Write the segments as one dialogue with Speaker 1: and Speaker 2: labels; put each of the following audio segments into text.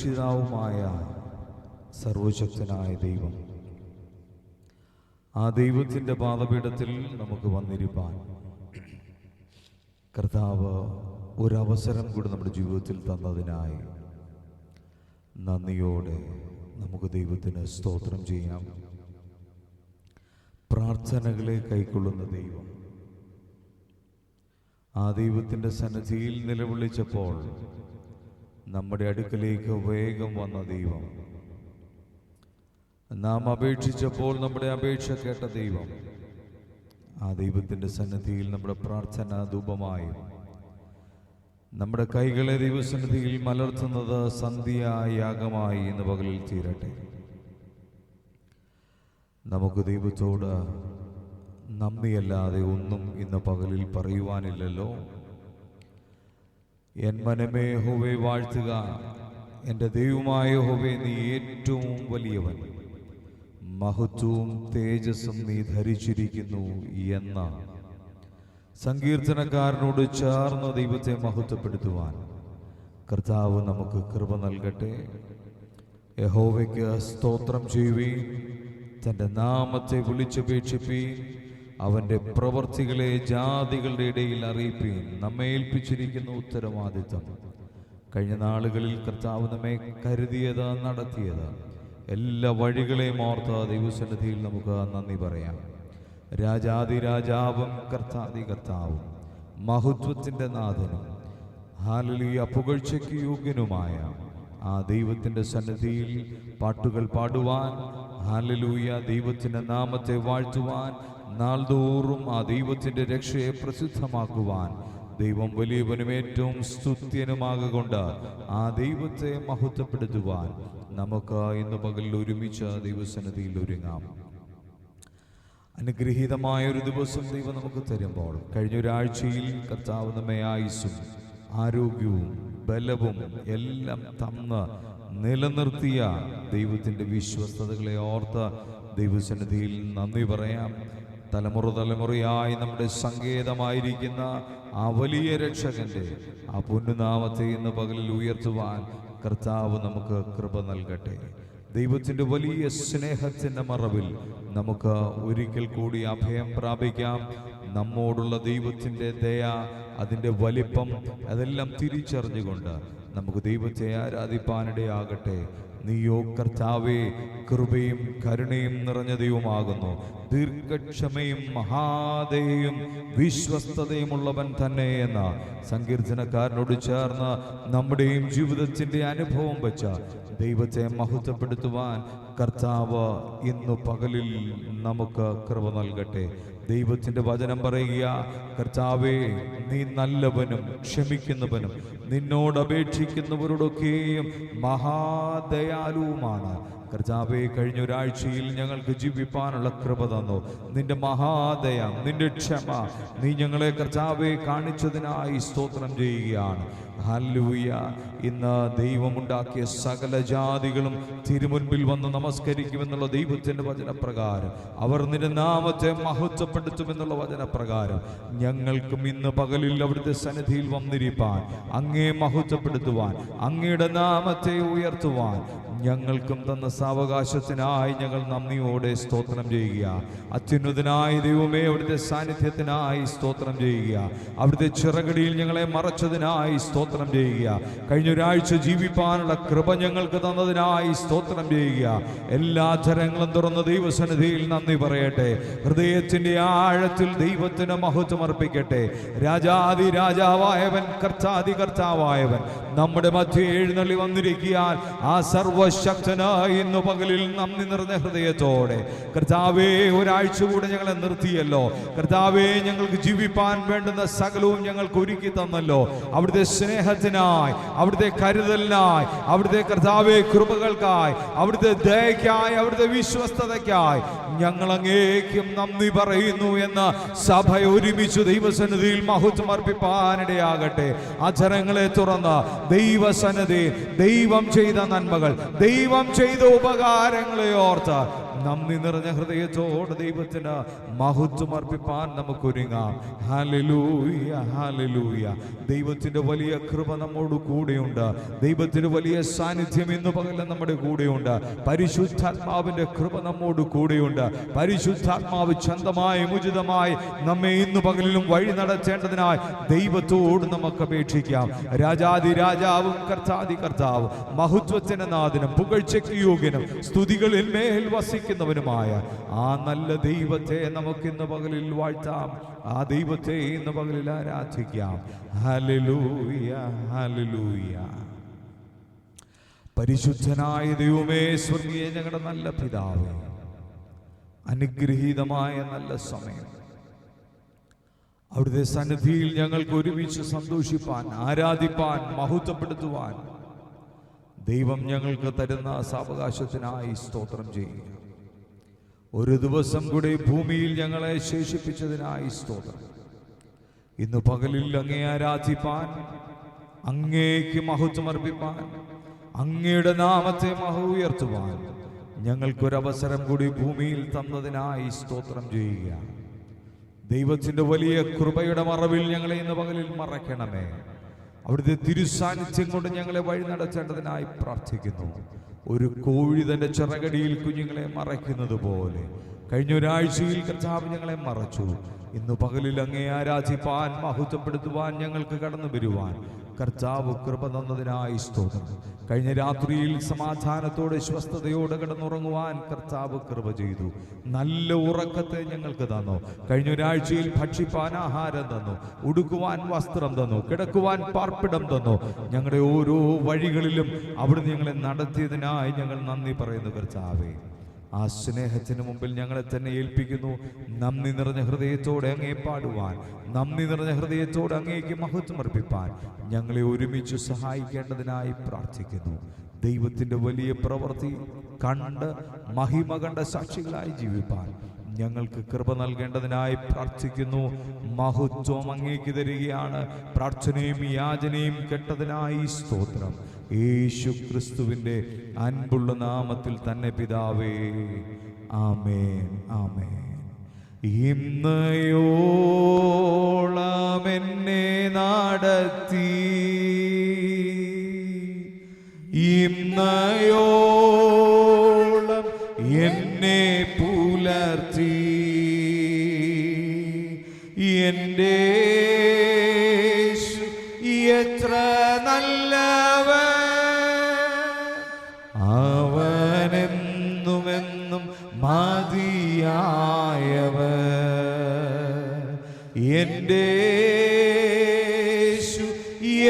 Speaker 1: രക്ഷിതാവുമായ സർവശക്തനായ ദൈവം, ആ ദൈവത്തിൻ്റെ പാദപീഠത്തിൽ നമുക്ക് വന്നിരിപ്പാൻ കർത്താവ് ഒരവസരം കൂടി നമ്മുടെ ജീവിതത്തിൽ തന്നതിനായി നന്ദിയോടെ നമുക്ക് ദൈവത്തിന് സ്തോത്രം ചെയ്യാം. പ്രാർത്ഥനകളെ കൈക്കൊള്ളുന്ന ദൈവം, ആ ദൈവത്തിൻ്റെ സന്നിധിയിൽ നിലവിളിച്ചപ്പോൾ നമ്മുടെ അടുക്കലേക്ക് വേഗം വന്ന ദൈവം, നാം അപേക്ഷിച്ചപ്പോൾ നമ്മുടെ അപേക്ഷ കേട്ട ദൈവം, ആ ദൈവത്തിൻ്റെ സന്നിധിയിൽ നമ്മുടെ പ്രാർത്ഥന ധൂപമായും നമ്മുടെ കൈകളെ ദൈവസന്നിധിയിൽ മലർത്തുന്നത് സന്ധ്യായാഗമായി ഇന്ന് പകലിൽ തീരട്ടെ. നമുക്ക് ദൈവത്തോട് നന്ദിയല്ലാതെ ഒന്നും ഇന്ന് പകലിൽ പറയുവാനില്ലല്ലോ. എൻ മനമേ യഹോവയെ വാഴ്ത്തുക, എൻ്റെ ദൈവമായ യഹോവേ, നീ ഏറ്റവും വലിയവൻ, മഹത്വവും തേജസ്സും നീ ധരിച്ചിരിക്കുന്നു എന്ന സങ്കീർത്തനക്കാരനോട് ചേർന്ന് ദൈവത്തെ മഹത്വപ്പെടുത്തുവാൻ കർത്താവ് നമുക്ക് കൃപ നൽകട്ടെ. യഹോവയ്ക്ക് സ്തോത്രം ചെയ്യുവീൻ, തൻ്റെ നാമത്തെ വിളിച്ചപേക്ഷിപ്പീൻ, അവൻ്റെ പ്രവൃത്തികളെ ജാതികളുടെ ഇടയിൽ അറിയിപ്പീൻ. നമ്മെ ഏൽപ്പിച്ചിരിക്കുന്ന ഉത്തരവാദിത്വം, കഴിഞ്ഞ നാളുകളിൽ കർത്താവ് നമ്മെ കരുതിയത്, നടത്തിയത്, എല്ലാ വഴികളെയും ഓർത്ത് ദൈവസന്നിധിയിൽ നമുക്ക് നന്ദി പറയാം. രാജാതിരാജാവും കർത്താതി കർത്താവും മഹത്വത്തിൻ്റെ നാഥനും ഹല്ലേലൂയ പുകഴ്ചയ്ക്ക് യോഗ്യനുമായ ആ ദൈവത്തിൻ്റെ സന്നിധിയിൽ പാട്ടുകൾ പാടുവാൻ, ഹല്ലേലൂയ ദൈവത്തിൻ്റെ നാമത്തെ വാഴ്ത്തുവാൻ, നാൾതോറും ആ ദൈവത്തിൻ്റെ രക്ഷയെ പ്രസിദ്ധമാക്കുവാൻ ദൈവം വലിയവനും ഏറ്റവും സ്തുത്യനുമാകൊണ്ട് ആ ദൈവത്തെ മഹത്വപ്പെടുത്തുവാൻ നമുക്ക് ഇന്ന് പകൽ ഒരുമിച്ച് ദൈവസന്നിധിയിൽ ഒരുങ്ങാം. അനുഗ്രഹീതമായൊരു ദിവസം ദൈവം നമുക്ക് തരുമ്പോൾ, കഴിഞ്ഞ ഒരാഴ്ചയിൽ കർത്താവ് നമ്മെ ആയുസ്സും ആരോഗ്യവും ബലവും എല്ലാം തന്ന് നിലനിർത്തിയ ദൈവത്തിൻ്റെ വിശ്വസ്തതകളെ ഓർത്ത് ദൈവസന്നിധിയിൽ നന്ദി പറയാം. തലമുറ തലമുറയായി നമ്മുടെ സങ്കേതമായിരിക്കുന്ന ആ വലിയ രക്ഷകന്റെ ആ പൊന്നുനാമത്തെ ഇന്ന് പകലിൽ ഉയർത്തുവാൻ കർത്താവ് നമുക്ക് കൃപ നൽകട്ടെ. ദൈവത്തിൻ്റെ വലിയ സ്നേഹത്തിൻ്റെ മറവിൽ നമുക്ക് ഒരിക്കൽ കൂടി അഭയം പ്രാപിക്കാം. നമ്മോടുള്ള ദൈവത്തിൻ്റെ ദയ, അതിൻ്റെ വലിപ്പം, അതെല്ലാം തിരിച്ചറിഞ്ഞുകൊണ്ട് നമുക്ക് ദൈവത്തെ ആരാധിപ്പാനിടയാകട്ടെ. നീയോ കർത്താവേ, കൃപയും കരുണയും നിറഞ്ഞ ദൈവമാകുന്നു, ദീർഘക്ഷമയും മഹാദയയും വിശ്വസ്തതയുമുള്ളവൻ തന്നെ എന്ന സങ്കീർത്തനക്കാരനോട് ചേർന്ന് നമ്മുടെയും ജീവിതത്തിൻ്റെ അനുഭവം വെച്ച ദൈവത്തെ മഹത്വപ്പെടുത്തുവാൻ കർത്താവ് ഇന്നു പകലിൽ നമുക്ക് കൃപ നൽകട്ടെ. ദൈവത്തിൻ്റെ വചനം പറയുക, കർത്താവേ, നീ നല്ലവനും ക്ഷമിക്കുന്നവനും നിന്നോട് അപേക്ഷിക്കുന്നവരോടൊക്കെയും മഹാദയാലുവുമാണ്. കർത്താവേ, കഴിഞ്ഞ ഒരാഴ്ചയിൽ ഞങ്ങൾക്ക് ജീവിപ്പാനുള്ള കൃപ തന്നു. നിന്റെ മഹാദയ, നിന്റെ ക്ഷമ നീ ഞങ്ങളെ കർത്താവേ കാണിച്ചതിനായി സ്തോത്രം ചെയ്യുകയാണ്. ഹല്ലേലൂയ. ഇന്ന് ദൈവമുണ്ടാക്കിയ സകല ജാതികളും തിരുമുൻപിൽ വന്ന് നമസ്കരിക്കുമെന്നുള്ള ദൈവത്തിൻ്റെ വചനപ്രകാരം, അവർ നിന്റെ നാമത്തെ മഹത്വപ്പെടുത്തുമെന്നുള്ള വചനപ്രകാരം ഞങ്ങൾക്കും ഇന്ന് പകലിൽ അവിടുത്തെ സന്നിധിയിൽ വന്നിരിപ്പാൻ, അങ്ങയെ മഹത്വപ്പെടുത്തുവാൻ, അങ്ങയുടെ നാമത്തെ ഉയർത്തുവാൻ ഞങ്ങൾക്കും തന്ന സാവകാശത്തിനായി ഞങ്ങൾ നന്ദിയോടെ സ്തോത്രം ചെയ്യുക. അത്യുന്നതനായ ദൈവമേ, അവിടുത്തെ സാന്നിധ്യത്തിനായി സ്തോത്രം ചെയ്യുക. അവിടുത്തെ ചിറകടിയിൽ ഞങ്ങളെ മറച്ചതിനായി സ്തോത്രം ചെയ്യുക. കഴിഞ്ഞ ഒരാഴ്ച ജീവിപ്പാനുള്ള കൃപ ഞങ്ങൾക്ക് തന്നതിനായി സ്തോത്രം ചെയ്യുക. എല്ലാ ധരങ്ങളും തുറന്ന ദൈവസന്നിധിയിൽ നന്ദി പറയട്ടെ. ഹൃദയത്തിന്റെ ആഴത്തിൽ ദൈവത്തിന് മഹത്വം അർപ്പിക്കട്ടെ. രാജാതി രാജാവായവൻ, കർത്താതി കർത്താവായവൻ നമ്മുടെ മധ്യേ എഴുന്നള്ളി വന്നിരിക്കാൻ ആ സർവശക്തനായി ഇന്നു പകലിൽ നന്ദി നിറഞ്ഞ ഹൃദയത്തോടെ കർത്താവേ, ഒരാഴ്ച കൂടെ ഞങ്ങളെ നിർത്തിയല്ലോ. കർത്താവേ, ഞങ്ങൾക്ക് ജീവിപ്പാൻ വേണ്ടുന്ന സകലവും ഞങ്ങൾക്ക് ഒരുക്കി തന്നല്ലോ. അവിടുത്തെ സ്നേഹത്തിനായി, അവിടുത്തെ കരുതലിനായി, അവിടുത്തെ കർത്താവേ കൃപകൾക്കായി, അവിടുത്തെ ദയക്കായി, അവിടുത്തെ വിശ്വസ്തതയ്ക്കായി ഞങ്ങൾ അങ്ങേക്കും നന്ദി പറയുന്നു എന്ന് സഭ ഒരുമിച്ച് ദൈവസന്നിധിയിൽ മഹത്വം അർപ്പിപ്പാനിടയാകട്ടെ. അധരങ്ങളെ തുറന്ന് ദൈവസന്നിധി, ദൈവം ചെയ്ത നന്മകൾ, ദൈവം ചെയ്ത ഉപകാരങ്ങളെ ഓർത്ത് നന്ദി നിറഞ്ഞ ഹൃദയത്തോടെ ദൈവത്തിന് മഹത്വം അർപ്പിപ്പാൻ നമുക്കൊരുങ്ങാം. Hallelujah, hallelujah. ദൈവത്തിന്റെ വലിയ കൃപ നമ്മോട് കൂടെയുണ്ട്. ദൈവത്തിന്റെ വലിയ സാന്നിധ്യം ഇന്ന് പകലും നമ്മുടെ കൂടെയുണ്ട്. പരിശുദ്ധാത്മാവിന്റെ കൃപ നമ്മോട് കൂടെയുണ്ട്. പരിശുദ്ധാത്മാവ് ചന്തമായി ഉചിതമായി നമ്മെ ഇന്ന് പകലിലും വഴി നടത്തേണ്ടതിനായി ദൈവത്തോട് നമുക്ക് അപേക്ഷിക്കാം. രാജാതി രാജാവും കർത്താതി കർത്താവും മഹത്വത്തിന്റെ നാഥനും പുകഴ്ചയ്ക്ക് യോഗ്യനും സ്തുതികളിൽ മേൽ വസിക്കുന്നവനുമായ ആ നല്ല ദൈവത്തെ നമുക്ക് ഇന്ന് പകലിൽ വാഴ്ത്താം. ആ ദൈവത്തെ ഇന്ന് പകലിൽ ആരാധിക്കാം. Hallelujah, hallelujah. പരിശുദ്ധനായ ദൈവമേ, സ്വർഗീയ ഞങ്ങളുടെ നല്ല പിതാവേ, അനുഗ്രഹീതമായ നല്ല സമയം അവിടുത്തെ സന്നിധിയിൽ ഞങ്ങൾക്ക് ഒരുമിച്ച് സന്തോഷിപ്പാൻ, ആരാധിപ്പാൻ, മഹത്വപ്പെടുത്തുവാൻ ദൈവം ഞങ്ങൾക്ക് തരുന്ന സാവകാശത്തിനായി സ്തോത്രം ചെയ്യുക. ഒരു ദിവസം കൂടി ഭൂമിയിൽ ഞങ്ങളെ ശേഷിപ്പിച്ചതിനായി സ്തോത്രം. ഇന്ന് പകലിൽ അങ്ങേ ആരാധിപ്പാൻ, അങ്ങേക്ക് മഹത്വമർപ്പിപ്പാൻ, അങ്ങയുടെ നാമത്തെ ഉയർത്തുവാൻ ഞങ്ങൾക്കൊരവസരം കൂടി ഭൂമിയിൽ തന്നതിനായി സ്തോത്രം ചെയ്യുക. ദൈവത്തിന്റെ വലിയ കൃപയുടെ മറവിൽ ഞങ്ങളെ ഇന്ന് പകലിൽ മറയ്ക്കണമേ. അവിടുത്തെ തിരുസാന്നിധ്യം കൊണ്ട് ഞങ്ങളെ വഴി നടത്തേണ്ടതിനായി പ്രാർത്ഥിക്കുന്നു. ഒരു കോഴി തന്റെ ചിറകടിയിൽ കുഞ്ഞുങ്ങളെ മറയ്ക്കുന്നത് പോലെ കഴിഞ്ഞ ഒരാഴ്ചയിൽ കർത്താവ് ഞങ്ങളെ മറച്ചു. ഇന്ന് പകലിൽ അങ്ങേ ആരാധിപ്പാൻ, മഹത്വപ്പെടുത്തുവാൻ, ഞങ്ങൾക്ക് കടന്നു വരുവാൻ കർത്താവ് കൃപ തന്നതിനായി സ്തോത്രം. കഴിഞ്ഞ രാത്രിയിൽ സമാധാനത്തോടെ സ്വസ്ഥതയോടെ കിടന്നുറങ്ങുവാൻ കർത്താവ് കൃപ ചെയ്തു. നല്ല ഉറക്കത്തെ ഞങ്ങൾക്ക് തന്നു. കഴിഞ്ഞ ഒരാഴ്ചയിൽ ഭക്ഷിപ്പാൻ ആഹാരം തന്നു, ഉടുക്കുവാൻ വസ്ത്രം തന്നു, കിടക്കുവാൻ പാർപ്പിടം തന്നു. ഞങ്ങളുടെ ഓരോ വഴികളിലും അവിടുന്ന് ഞങ്ങളെ നടത്തിയതിനായി ഞങ്ങൾ നന്ദി പറയുന്നു കർത്താവേ. ആ സ്നേഹത്തിന് മുമ്പിൽ ഞങ്ങളെ തന്നെ ഏൽപ്പിക്കുന്നു. നന്ദി നിറഞ്ഞ ഹൃദയത്തോടെ അങ്ങേ പാടുവാൻ, നന്ദി നിറഞ്ഞ ഹൃദയത്തോടെ അങ്ങേക്ക് മഹത്വം അർപ്പിപ്പാൻ ഞങ്ങളെ ഒരുമിച്ച് സഹായിക്കേണ്ടതിനായി പ്രാർത്ഥിക്കുന്നു. ദൈവത്തിൻ്റെ വലിയ പ്രവൃത്തി കണ്ട് മഹിമ കണ്ട സാക്ഷികളായി ജീവിപ്പാൻ ഞങ്ങൾക്ക് കൃപ നൽകേണ്ടതിനായി പ്രാർത്ഥിക്കുന്നു. മഹത്വം അങ്ങേക്ക് തരികയാണ്. പ്രാർത്ഥനയും യാചനയും കേട്ടതിനായി സ്തോത്രം. യേശു ക്രിസ്തുവിൻ്റെ അൻപുള്ള നാമത്തിൽ തന്നെ പിതാവേ, ആമേൻ, ആമേൻ. ഇന്നയോളം എന്നെ നടത്തി, ഇന്നയോളം എന്നെ പുലർത്തി, എൻ്റെ എത്ര നല്ലവൻ, അവനെന്നുമെന്നും മതിയായവൻ. എൻ്റെ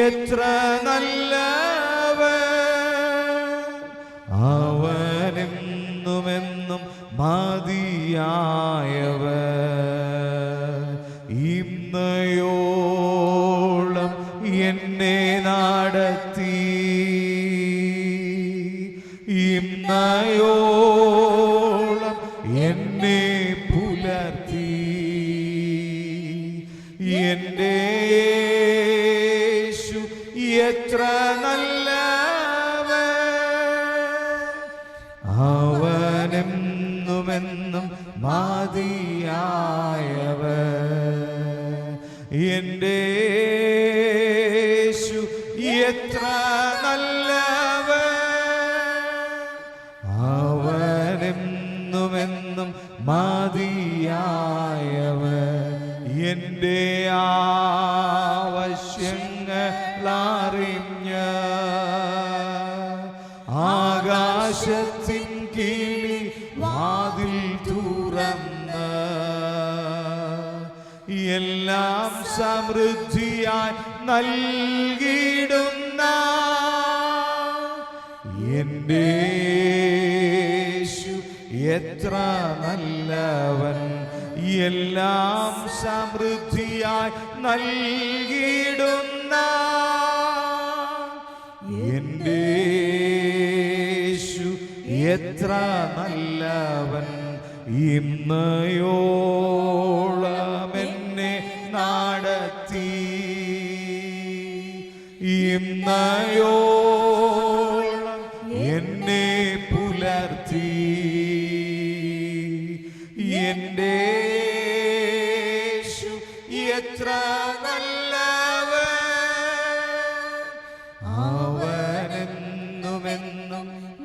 Speaker 1: എത്ര നല്ലവൻ, അവനെന്നുമെന്നും മതിയായവൻ. ഇന്നയോളം എന്നെ നടത്തി, ഇന്നയോളം എന്നെ പുലർത്തി, എൻ്റെ യേശു എത്ര നല്ലവൻ, അവനെന്നുമെന്നും മതിയായവൻ. എൻ്റെ യേശു എത്ര നല്ലവൻ, അവനെന്നുമെന്നും മതിയായവൻ. എൻ്റെ ആവശ്യങ്ങളറിഞ്ഞ് ആകാശത്തിൻ കീഴിൽ വാതിൽ തുറന്ന് എല്ലാം സമൃദ്ധിയായി നൽകിയിടുന്ന എൻ്റെ യേശു എത്ര നല്ലവൻ, എല്ലാം സമൃദ്ധിയായി നൽകിയിടുന്ന എൻ്റെ യേശു എത്ര നല്ലവൻ. ഇന്നയോളം എന്നെ നടത്തി, ഇന്നയോളം എന്നെ പുലർത്തി,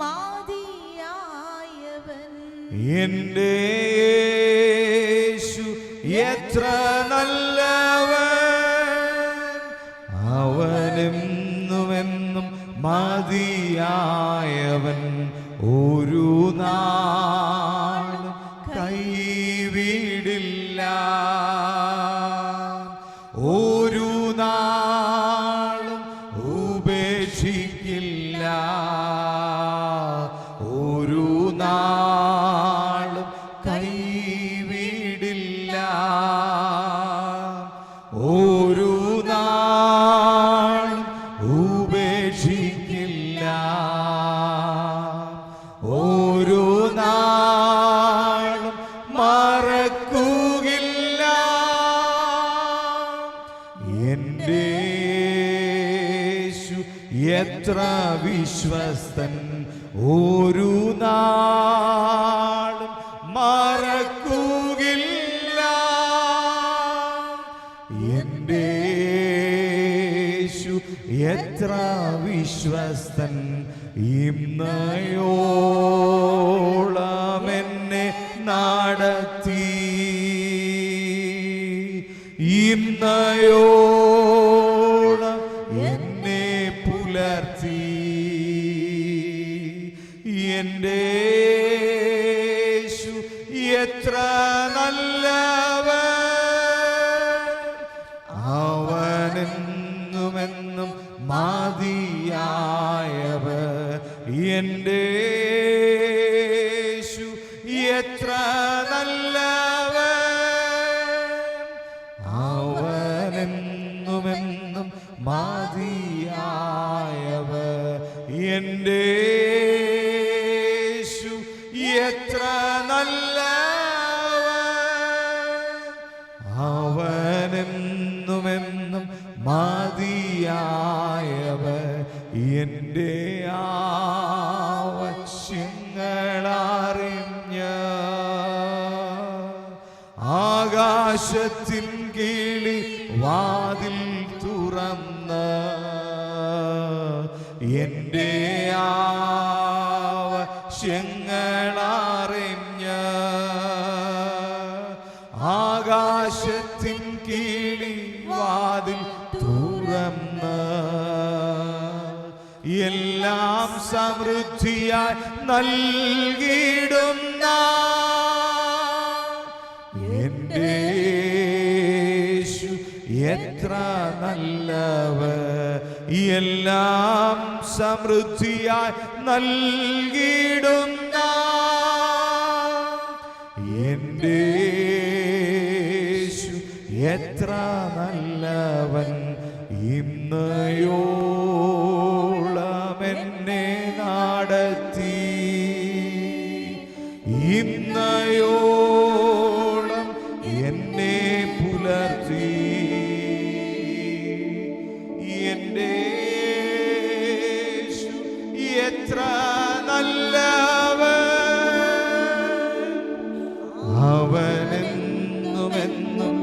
Speaker 2: മാതിയായവൻ.
Speaker 1: എന്റെ യേശു എത്ര നല്ലവൻ, അവനെന്നുമെന്നും മതിയായവൻ. ഒരു നാളും കൈവിടില്ല, ഒരു നാളും ഉപേക്ഷിക്കില്ല, ഒരു നാളും കൈവിടില്ല, ഒരു നാളും ഉപേക്ഷിക്കില്ല, ഒരു നാളും മറക്കുകയില്ല. എന്റെ യേശു എത്ര വിശ്വസ്തൻ, ഒരു നാളും മറക്കുകയില്ല. എന്റെ യേശു എത്ര വിശ്വസ്തൻ, ഇന്നയോളം എന്നെ നടത്തി, ഇന്നയോളം എന്നെ പുലർത്തി. എന്റെ യേശു എത്ര നല്ലവൻ, അവനെന്നുമെന്നും മതിയായവൻ. എന്റെ യേശു എത്ര നല്ലവൻ, അവനെന്നുമെന്നും മതിയായവൻ. എന്റെ യേശു എത്ര നല്ലവൻ, അവനെന്നുമെന്നും മതിയായവൻ. എന്റെ ആവശ്യങ്ങളറിഞ്ഞ ആകാശത്തിൻ കിളി വാതിൽ തുറന്ന, എന്റെ ആവശ്യങ്ങളറിഞ്ഞ ആകാശത്തിൻ കിളി വാതിൽ തുറന്ന, എല്ലാം സമൃദ്ധിയായി നൽകിയിടുന്ന എന്റെ യേശു എത്ര നല്ലവൻ, എല്ലാം സമൃദ്ധിയായി നൽകിയിടുന്ന എന്റെ യേശു എത്ര നല്ലവൻ. ഇന്നയോളം എന്നെ നടത്തി, ഇന്നയോളം എന്നെ പുലർത്തി. എന്റെ യേശു എത്ര നല്ലവൻ, അവനെന്നുമെന്നും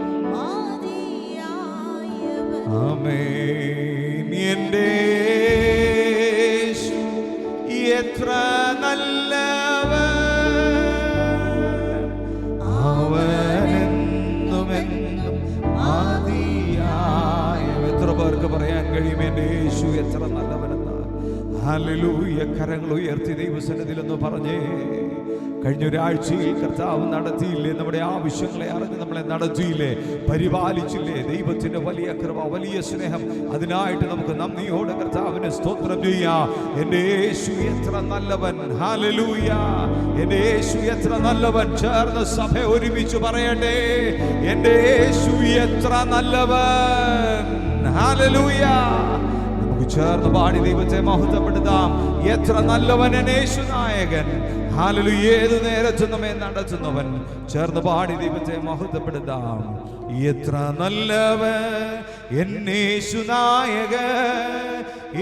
Speaker 1: ആമേൻ. എന്റെ യേശു എത്ര നല്ലവൻ, അവനെന്നുമെന്നും മതിയായവൻ. എത്ര പേർക്ക് പറയാൻ കഴിയും എന്റെ യേശു എത്ര നല്ലവനെന്ന്? ഹല്ലേലൂയ. കരങ്ങൾ ഉയർത്തി ദൈവസന്നിധിയിലൊന്ന് പറഞ്ഞേ. കഴിഞ്ഞ ഒരാഴ്ചയിൽ കർത്താവ് നടത്തിയില്ലേ? നമ്മുടെ ആവശ്യങ്ങളെ അറിഞ്ഞ് നമ്മളെ നടത്തിയില്ലേ? പരിപാലിച്ചില്ലേ? ദൈവത്തിന്റെ വലിയ കൃപ, വലിയ സ്നേഹം, അതിനായിട്ട് നമുക്ക് നന്ദിയോടെ കർത്താവിന് സ്തോത്രം ചെയ്യാം. എന്റെ യേശു എത്ര നല്ലവൻ. ഹല്ലേലൂയ. എന്റെ യേശു എത്ര നല്ലവൻ. ചേർന്ന് സഭ ഒരുമിച്ച് പറയട്ടെ, എന്റെ യേശു എത്ര നല്ലവൻ. ഹല്ലേലൂയ. നമുക്ക് ചേർന്ന് പാടി ദൈവത്തെ മഹത്വപ്പെടുത്താം. എത്ര നല്ലവൻ എൻ യേശു നായകൻ. ഹല്ലേലൂയ. ഏതു നേരത്തും നമ്മെ നടത്തുന്നവൻ. ചേർന്ന് പാടി ദൈവത്തെ മഹത്വപ്പെടുത്താം. എത്ര നല്ലവൻ എൻ യേശു നായകൻ,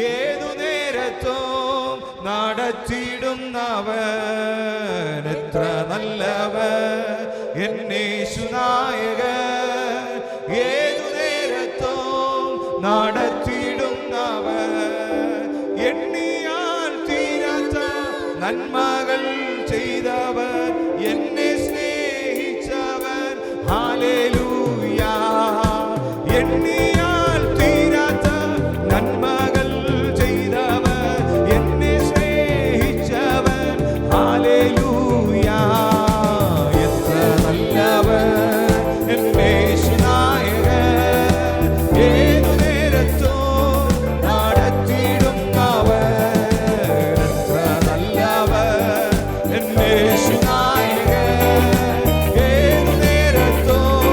Speaker 1: ഏതു നേരത്തും നടത്തിയിടുന്നവൻ. എത്ര നല്ലവൻ എൻ യേശു നായകൻ, ഏതു നേരത്തും നടത്തിയിടുന്നവൻ. എണ്ണിയാൽ തീരാത്ത നന്മകൾ ചെയ്തവൻ, എന്നെ സ്നേഹിച്ചവൻ. ഹല്ലേലൂയ. എണ്ണിയാൽ തീരാത്ത നന്മകൾ ചെയ്തവൻ, എന്നെ സ്നേഹിച്ചവൻ. ഹല്ലേലൂയ. എത്ര നല്ലവൻ എന്റെ യേശുനായകൻ, ഏതു നേരത്തും നടത്തിയിടുന്നവൻ. എത്ര നല്ലവൻ എന്റെ യേശുനായകൻ, ഏതു നേരത്തും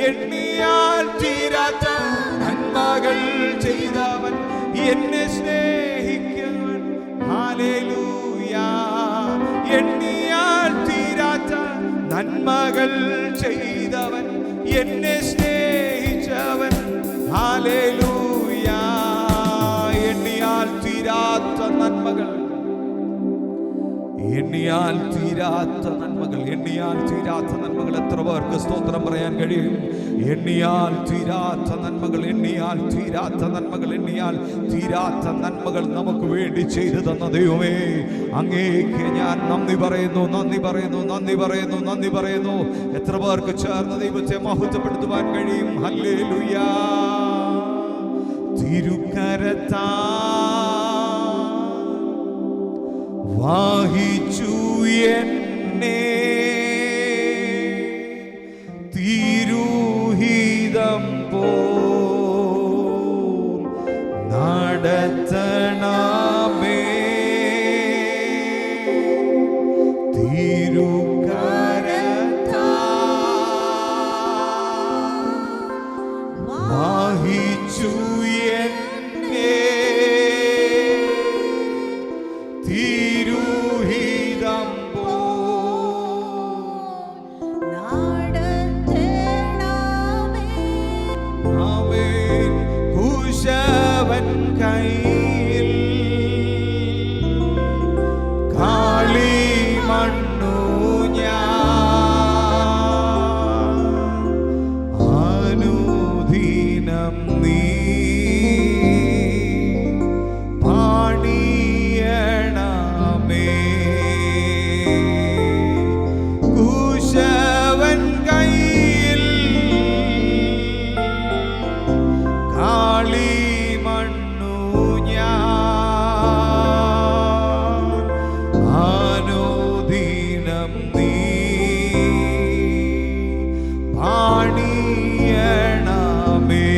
Speaker 1: എണ്ണിയാൽ തീരാത്ത നന്മകൾ ചെയ്തവൻ, എന്നെ സ്നേഹിക്കുന്നവൻ. ഹല്ലേലൂയ. എണ്ണിയാൽ തീരാത്ത നന്മകൾ ചെയ്തവൻ, എന്നെ സ്നേഹിച്ചവൻ. ഹല്ലേലൂയ. എണ്ണിയാൽ തീരാത്ത നന്മകൾ, എണ്ണിയാൽ തീരാത്ത നന്മകൾ, എണ്ണിയാൽ തീരാത്ത നന്മകൾ. എത്ര പേർക്ക് സ്തോത്രം പറയാൻ കഴിയും? എണ്ണിയാൽ തീരാത്ത നന്മകൾ, എണ്ണിയാൽ തീരാത്ത നന്മകൾ, എണ്ണിയാൽ തീരാത്ത നന്മകൾ നമുക്ക് വേണ്ടി ചെയ്തു തന്ന ദൈവമേ, അങ്ങേക്ക് ഞാൻ നന്ദി പറയുന്നു, നന്ദി പറയുന്നു, നന്ദി പറയുന്നു, നന്ദി പറയുന്നു. എത്ര പേർക്ക് ചേർന്ന് ദൈവത്തെ മഹത്വപ്പെടുത്തുവാൻ കഴിയും? ഹല്ലേലൂയ. തിരുക്കരത്താ വാഹിച്ചു എന്നെ, തിരുഹിതം പോൽ നടത്തണമേ. തിരുക്കരത്താ വാഹിച്ചു എന്നെ, തിരുഹിതം പോൽ
Speaker 2: നടത്തണമേ.
Speaker 1: ആമേൻ. കുശവൻ കയ്യിൽ കാളിമണ്ണു ഞാൻ, അനുദിനം നീ പാണിയണമേ. കുശവൻ കയ്യിൽ കാളിമണ്ണു ഞാൻ, അനുദിനം നീ പാണിയണമേ.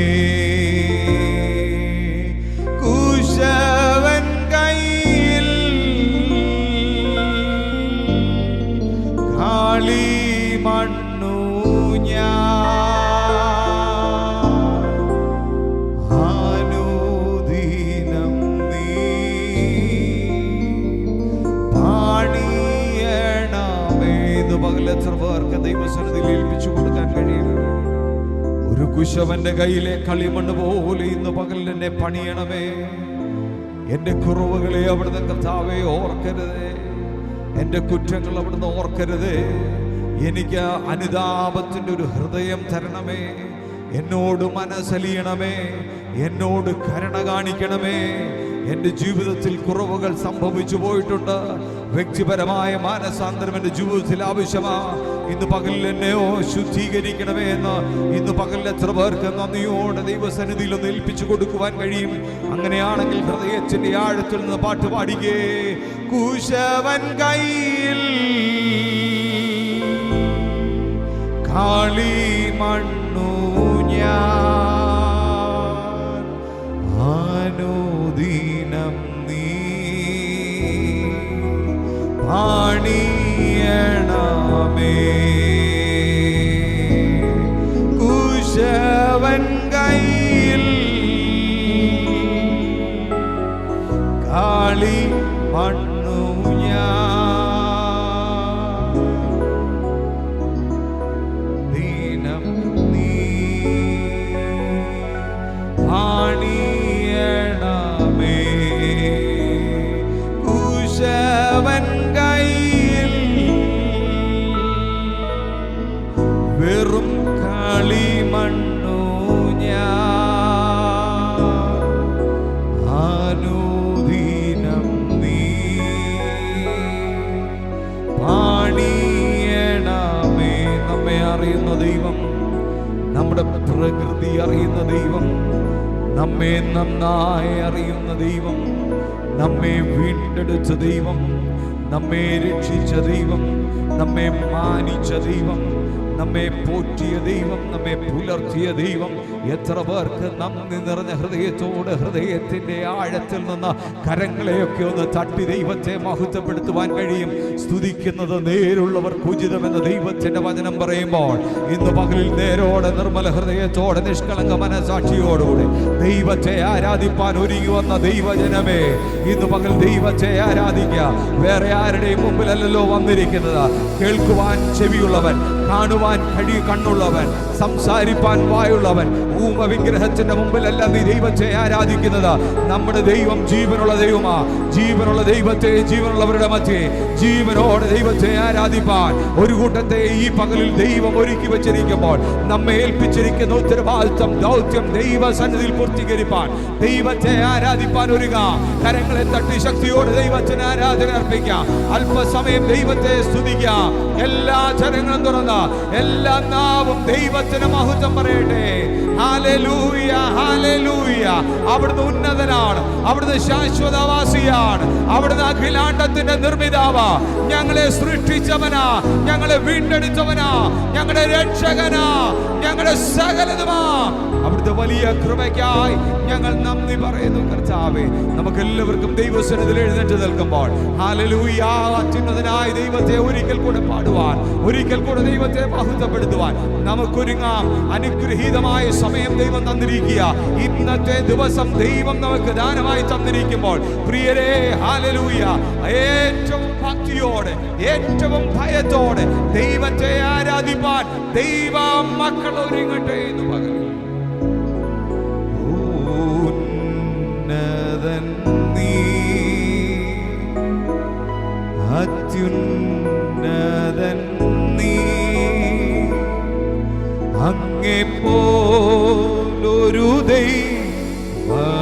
Speaker 1: കുശവൻ കയ്യിൽ കാളിമണ്ണു ഞാൻ, അനുദിനം നീ പാണിയണമേ. ഇത് പകൽ എത്ര പേർക്ക് ദൈവസന്നിധിയിൽ ഏൽപ്പിച്ചു കൊടുക്കാൻ കഴിയും? ഒരു കുശവന്റെ കയ്യിലെ കളിമണ്ണ് പോലെ ഇന്ന് പകൽ എന്നെ പണിയണമേ. എന്റെ കുറവുകളെ അവിടുന്ന് കർത്താവേ ഓർക്കരുതേ, എന്റെ കുറ്റങ്ങൾ അവിടുന്ന് ഓർക്കരുതേ. എനിക്ക് അനുതാപത്തിന്റെ ഒരു ഹൃദയം തരണമേ. എന്നോട് മനസ്സലിയണമേ, എന്നോട് കരുണ കാണിക്കണമേ. എൻ്റെ ജീവിതത്തിൽ കുറവുകൾ സംഭവിച്ചു പോയിട്ടുണ്ട്. വ്യക്തിപരമായ മാനസാന്തരം എൻ്റെ ജീവിതത്തിൽ ആവശ്യമാണ്. ഇന്ന് പകൽ എന്നെ ശുദ്ധീകരിക്കണമേ എന്ന് ഇന്ന് പകൽ എത്ര പേർക്ക് നന്ദിയോടെ ദൈവസന്നിധിയിൽ ഒന്ന് ഏൽപ്പിച്ചു കൊടുക്കുവാൻ കഴിയും? അങ്ങനെയാണെങ്കിൽ ഹൃദയത്തിന്റെ ആഴത്തിൽ നിന്ന് പാട്ട് പാടിക്കേ. കുശവൻ കയ്യിൽ കാളിമണ്ണു ഞാൻ, അനുദിനം നീ പാണിയണമേ. കുശവൻ കയ്യിൽ കാളിമണ്ണു ഞാൻ, ദിനം നീ പാണിയണമേ. കുശവൻ കയ്യിൽ വെറും കളിമണ്ണു ഞാൻ, അനുദിനം നീ പാണിയണമേ. നമ്മെ അറിയുന്ന ദൈവം, നമ്മുടെ പ്രകൃതി അറിയുന്ന ദൈവം, നമ്മെ നന്നായി അറിയുന്ന ദൈവം, നമ്മെ വീണ്ടെടുത്ത ദൈവം, നമ്മെ രക്ഷിച്ച ദൈവം, നമ്മെ മാനിച്ച ദൈവം, നമ്മെ പോറ്റിയ ദൈവം, നമ്മെ പുലർത്തിയ ദൈവം. എത്ര പേർക്ക് നന്ദി നിറഞ്ഞ ഹൃദയത്തോട് ഹൃദയത്തിന്റെ ആഴത്തിൽ നിന്ന് കരങ്ങളെയൊക്കെ ഒന്ന് തട്ടി ദൈവത്തെ മഹത്വപ്പെടുത്തുവാൻ കഴിയും. സ്തുതിക്കുന്നത് നേരുള്ളവർക്ക് ഉചിതമെന്ന് ദൈവത്തിന്റെ വചനം പറയുമ്പോൾ ഇന്ന് പകലിൽ നേരോടെ നിർമ്മല ഹൃദയത്തോടെ നിഷ്കളങ്ക മനസാക്ഷിയോടുകൂടി ദൈവത്തെ ആരാധിപ്പാൻ ഒരുങ്ങി വന്ന ദൈവജനമേ, ഇന്ന് പകൽ ദൈവത്തെ ആരാധിക്കുക. വേറെ ആരുടെയും മുമ്പിലല്ലോ വന്നിരിക്കുന്നത്. കേൾക്കുവാൻ ചെവിയുള്ളവൻ, കാണുവാൻ കണ്ണുള്ളവൻ, സംസാരിപ്പാൻ വായുള്ളവൻ. ഊമ വിഗ്രഹത്തിന്റെ മുമ്പിലല്ല നീ ദൈവത്തെ ആരാധിക്കുന്നത്. നമ്മുടെ ദൈവം ജീവനുള്ള ദൈവമാ. ജീവനുള്ള ദൈവത്തെ ജീവനുള്ളവരുടെ മധ്യേ ജീവനോടെ ദൈവത്തെ ആരാധിപ്പാൻ ഒരു കൂട്ടത്തെ ഈ പകലിൽ ദൈവം ഒരുക്കി വെച്ചിരിക്കുമ്പോൾ നമ്മെ ഏൽപ്പിച്ചിരിക്കുന്ന ഉത്തരവാദിത്വം, ദൗത്യം ദൈവസന്നിധിയിൽ പൂർത്തീകരിപ്പാൻ, ദൈവത്തെ ആരാധിപ്പാൻ ഒരുങ്ങാം. കരങ്ങളെ തട്ടി ശക്തിയോടെ ദൈവത്തിന് ആരാധന അർപ്പിക്കാം. അല്പസമയം ദൈവത്തെ സ്തുതിക്കാം. എല്ലാ ചരങ്ങളും തുറന്ന് എല്ലാ നാവും ദൈവത്തിന് മഹത്വം പറയട്ടെ. Hallelujah, hallelujah. അവിടുന്ന് ഉന്നതനാണ്, അവിടുന്ന് ശാശ്വതവാസിയാണ്, അവിടുന്ന് അഖിലാണ്ടത്തിന്റെ നിർമ്മിതാവാ. ഞങ്ങളെ സൃഷ്ടിച്ചവനാ, ഞങ്ങളെ വീണ്ടെടുത്തവനാ, ഞങ്ങളുടെ രക്ഷകനാ, ഞങ്ങളുടെ സകലതുമാ. അവിടുത്തെ വലിയ കൃപയ്ക്കായി ഞങ്ങൾ നന്ദി പറയുന്നു കർത്താവേ. നമുക്ക് എല്ലാവർക്കും ദൈവസന്നിധിയിൽ എഴുന്നേറ്റ് നിൽക്കുമ്പോൾ ഹല്ലേലൂയ, അത്യുന്നതനായ ദൈവത്തെ ഒരിക്കൽ കൂടെ പാടുവാൻ, ഒരിക്കൽ കൂടെ ദൈവത്തെ മഹത്വപ്പെടുത്തുവാൻ നമുക്കൊരുങ്ങാം. അനുഗ്രഹീതമായ സമയം ദൈവം തന്നിരിക്കുക. ഇന്നത്തെ ദിവസം ദൈവം നമുക്ക് ദാനമായി തന്നിരിക്കുമ്പോൾ പ്രിയരേ, ഹല്ലേലൂയ, ഏറ്റവും ഭക്തിയോടെ ഏറ്റവും ഭയത്തോടെ ദൈവത്തെ ആരാധിപ്പാൻ ദൈവ മക്കൾ ഒരുങ്ങട്ടെ എന്ന് പകരം. ഉന്നതൻ നീ, അത്യുന്നതൻ നീ, അങ്ങെപ്പോലൊരു ദൈവമില്ല.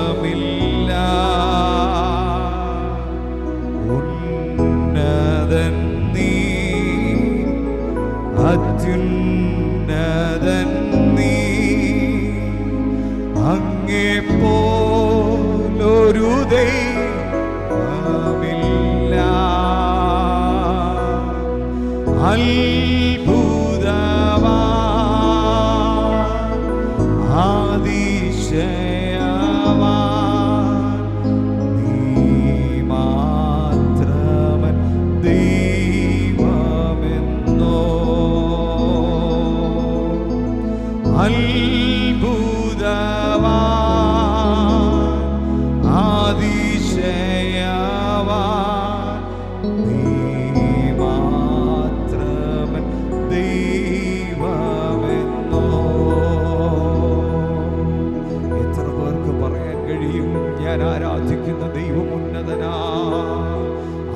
Speaker 1: ഉന്നതൻ നീ, അത്യുന്നതൻ നീ, അങ്ങെപ്പോലൊരു ദൈവമില്ല. അത്ഭുതവാൻ, അതിശയവാൻ, നീ മാത്രമൻ ദൈവമെന്നോ. അത്ഭുതവാൻ, അതിശയവാൻ, നീ മാത്രമൻ ദൈവമെന്നോ. എത്ര പേർക്ക് പറയാൻ കഴിയും, ഞാൻ ആരാധിക്കുന്ന ദൈവം ഉന്നതനാ,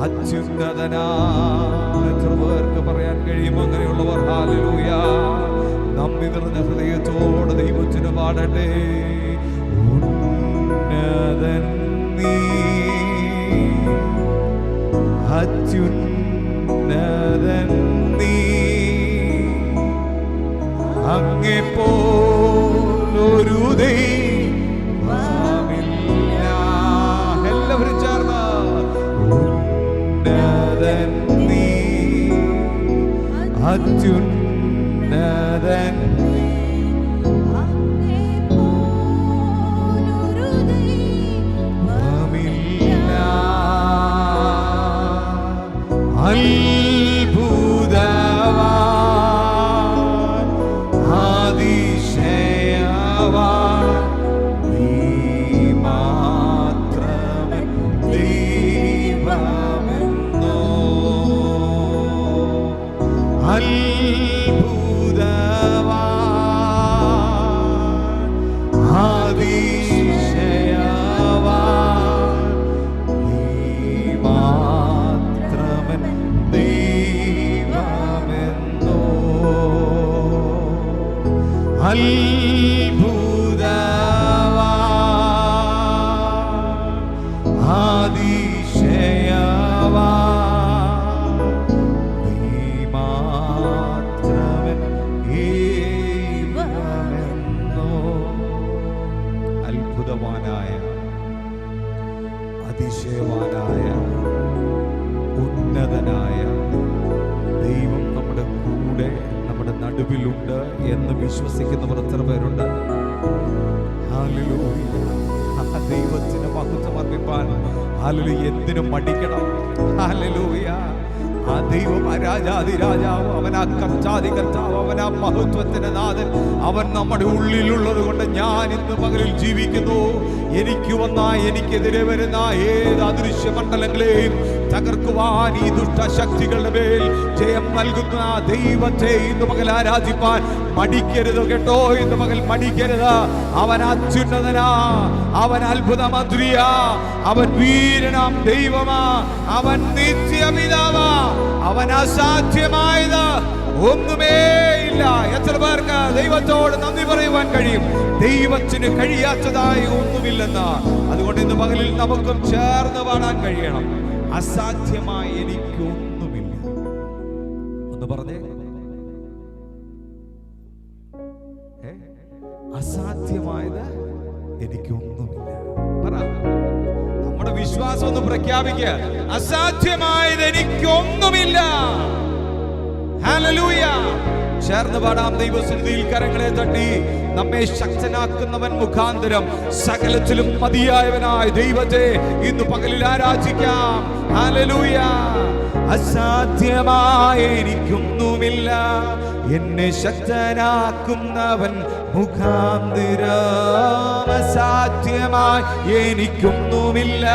Speaker 1: അത്യുന്നതനാ? എത്ര പേർക്ക് പറയാൻ കഴിയും അങ്ങനെയുള്ളവർ? ഹല്ലേലൂയ. നന്ദി നിറഞ്ഞ ഹൃദയത്തോടെ ദൈവത്തിന് പാടട്ടെ. ഉന്നതൻ നീ, അത്യുന്നതൻ നീ, അങ്ങെപ്പോലൊരു ദൈവമില്ല. എല്ലാവരും ചേർന്ന് ഉന്നതൻ നീ, അത്യുന്നതൻ അത്ഭുതവാൻ, അതിശയവാൻ, നീ മാത്രമൻ ദൈവമെന്നോ. അത്ഭുതവാൻ, അതിശയവാൻ, നീ മാത്രമൻ ദൈവമെന്നോ. അത്ഭുതവാൻ, അതിശയവാൻ, നീ മാത്രമൻ ദൈവമെന്നോ. അത്ഭുതവാനായ, അതിശയവാനായ, ഉന്നതനായ ദൈവം നമ്മുടെ കൂടെ, നമ്മുടെ ഒടുവിലുണ്ട് എന്ന് വിശ്വസിക്കുന്നവർ എത്ര പേരുണ്ട്? ഹല്ലേലൂയ. ദൈവത്തിന് മഹത്വം അർപ്പിപ്പാൻ എന്തിനും മടിക്കണം? ഹല്ലേലൂയ. ആ ദൈവം രാജാതിരാജാവ്, അവനാ കർത്താതി കർത്താവ്, അവനാ മഹത്വത്തിന്റെ നാഥൻ. അവൻ നമ്മുടെ ഉള്ളിലുള്ളത് കൊണ്ട് ഞാൻ ഇന്ന് പകലിൽ ജീവിക്കുന്നു. എനിക്ക് എനിക്കെതിരെ വരുന്ന ഏത് അദൃശ്യ മണ്ഡലങ്ങളെയും തകർക്കുവാൻ, ഈ ദുഷ്ടശക്തികളുടെ മേൽ ജയം നൽകുന്ന ദൈവത്തെ ഇന്ന് പകൽ ആരാധിപ്പാൻ മടിക്കരുത് കേട്ടോ. ഇന്ന് പകൽ മടിക്കരുത്. അവൻ അത്യുന്നതനാ, അവൻ അത്ഭുത മന്ത്രിയാ, അവൻ വീരനാം ദൈവമാ, അവൻ നിത്യപിതാവാ, അവൻ അസാധ്യമായത് ഒന്നുമേ ഇല്ല. എത്ര പേർക്ക് ദൈവത്തോട് നന്ദി പറയുവാൻ കഴിയും? ദൈവത്തിന് കഴിയാത്തതായി ഒന്നുമില്ലെന്ന്. അതുകൊണ്ട് ഇന്ന് പകലിൽ നമുക്കും ചേർന്ന് പാടാൻ കഴിയണം. അസാധ്യമായി എനിക്കൊന്നുമില്ല. ഒന്ന് പറഞ്ഞേ, അസാധ്യമായത് എനിക്കൊന്നുമില്ല. പറ, നമ്മുടെ വിശ്വാസം ഒന്ന് പ്രഖ്യാപിക്കുക. അസാധ്യമായത് എനിക്കൊന്നുമില്ല. ഹല്ലേലൂയ. ചേർന്ന് പാടാം. ദൈവസന്നിധിയിൽ കരങ്ങളെ തട്ടി നമ്മെ ശക്തനാക്കുന്നവൻ മുഖാന്തരം സകലത്തിലും മതിയായവനായ ദൈവത്തെ ഇന്ന് പകലിൽ ആരാധിക്കാം. ഹല്ലേലൂയ. അസാധ്യമായ എനിക്കൊന്നുമില്ല, എന്നെ ശക്തനാക്കുന്നവൻ മുഖാന്തരം. അസാധ്യമായി എനിക്കൊന്നുമില്ല,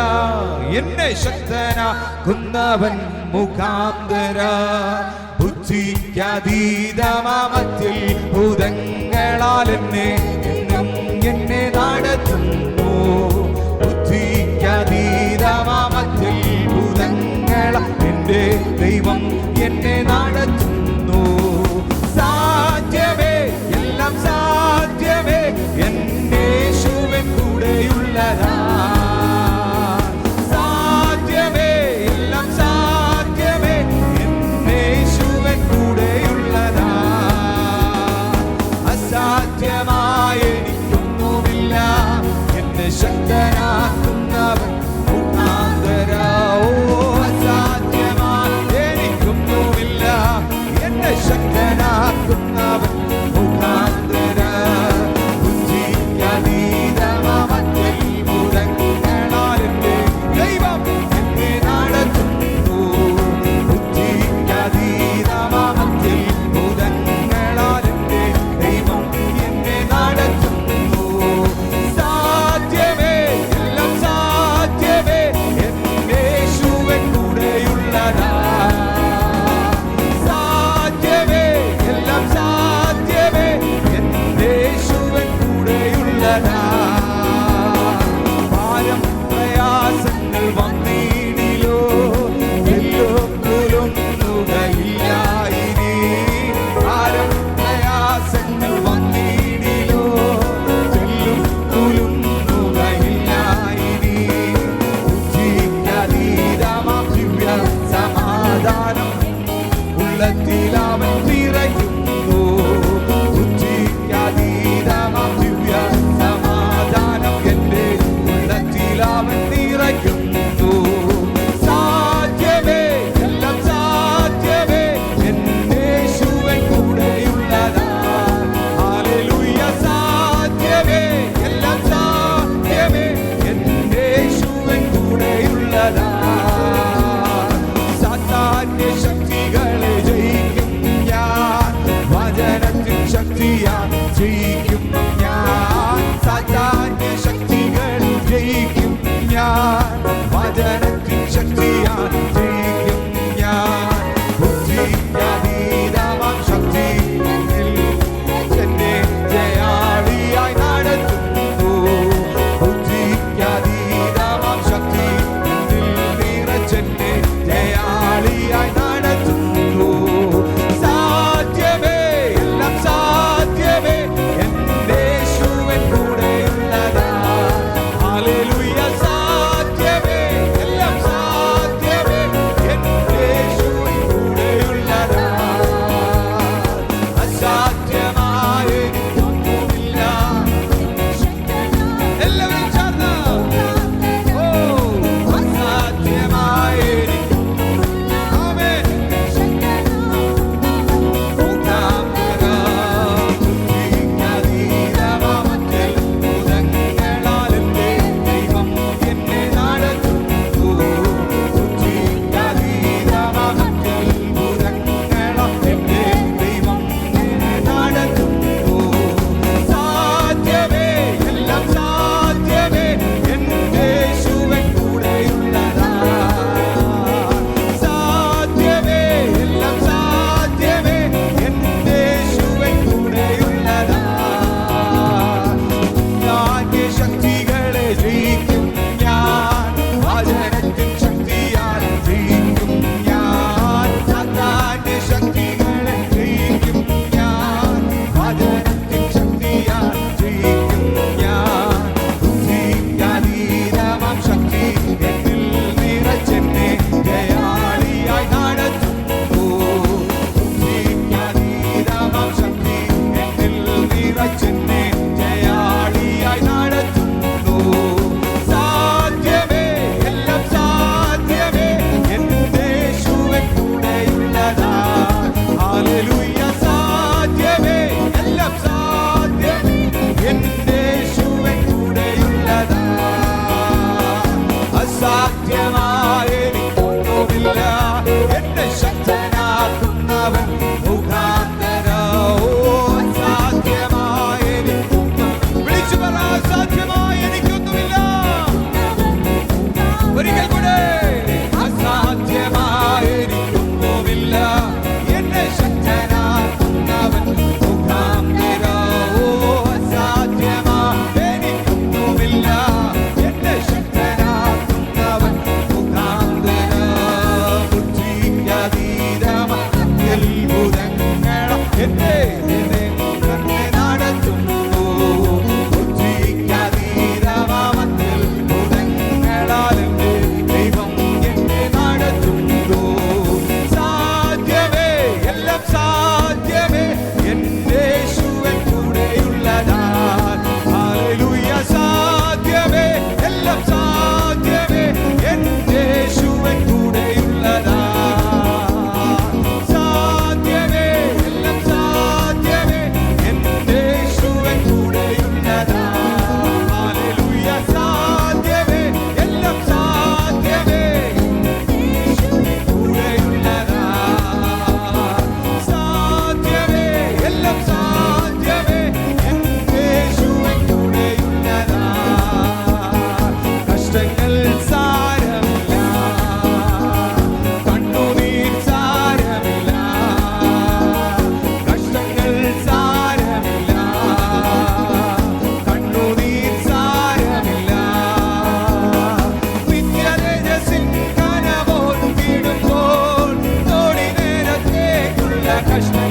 Speaker 1: എന്നെ ശക്തനാക്കുന്നവൻ മുഖാന്തരം. ബുദ്ധിക്കതീതമാമത്തിൽ ഭൂതങ്ങളാൽ എന്നെ നടത്തുന്നു. ബുദ്ധിക്കതീതമാമത്തിൽ ഭൂതങ്ങളാൽ എൻ്റെ ദൈവം എന്നെ നടത്തുന്നു. സാധ്യമേ, എല്ലാം സാധ്യമേ, എൻ്റെ യേശുവിൻ കൂടെയുള്ളതാ. സാധ്യമേ, എല്ലാം സാധ്യമേ, എൻ്റെ യേശുവിൻ കൂടെയുള്ളതാ. അസാധ്യമായ എനിക്കൊന്നുമില്ല, എന്നെ ശക്തനാക്കുന്നവൻ മുഖാന്തരം. അസാധ്യമായ എനിക്കൊന്നുമില്ല, എന്നെ ശക്തനാക്കുന്നവൻ മുഖാന്തരം. ബുദ്ധിക്കതീതമാമത്തിൽ ഭൂതങ്ങളാൽ എൻ്റെ ദൈവം എന്നെ നടത്തുന്നു. ബുദ്ധിക്കതീതമാമത്തിൽ ഭൂതങ്ങളാൽ എൻ്റെ ദൈവം എന്നെ നടത്തുന്നു. സാധ്യമേ, എല്ലാം സാധ്യമേ, എൻ്റെ യേശുവിൻ കൂടെയുള്ളതാ. സാധ്യമേ, എല്ലാം സാധ്യമേ, എൻ്റെ യേശുവിൻ കൂടെയുള്ളതാ. ഭാരം പ്രയാസങ്ങൾ വന്നിടിലോ, എല്ലും കുലുങ്ങുകയില്ല ഇനി. ഭാരം പ്രയാസങ്ങൾ വന്നിടിലോ, എല്ലും കുലുങ്ങുകയില്ല ഇനി. ബുദ്ധിക്കതീതമാം ദിവ്യ സമാധാനം ഉള്ളത്തിൽ അവൻ നിറയ്ക്കുന്നു. ബുദ്ധിക്കതീതമാം ദിവ്യ സമാധാനം എൻ്റെ ഉള്ളത്തിൽ അവൻ നിറയ്ക്കുന്നു. സാധ്യമേ, എല്ലാം സാധ്യമേ, എൻ്റെ യേശുവിൻ കൂടെയുള്ളതാ. ഹല്ലേലൂയ. സാധ്യമേ, എല്ലാം സാധ്യമേ, എൻ്റെ യേശുവിൻ കൂടെയുള്ളതാ. സാത്താന്റെ ശക്തികളെ ജയിക്കും ഞാൻ, വചനത്തിൻ ശക്തിയാൽ ജയിക്കും ഞാൻ. സാത്താന്റെ ശക്തികൾ ജയിക്കും ഞാൻ, വചനത്തിൻ ശക്തിയാൽ ജയിക്കും ഞാൻ. ബുദ്ധിക്കതീതമാം ശക്തി എന്നെ ജയാളിയായി നടത്തുന്നു. ബുദ്ധിക്കതീതമാം ശക്തി നിറച്ചെന്നെ ജയാളിയായി നടത്തുന്നു. സാധ്യമേ, എല്ലാം സാധ്യമേ, എൻ്റെ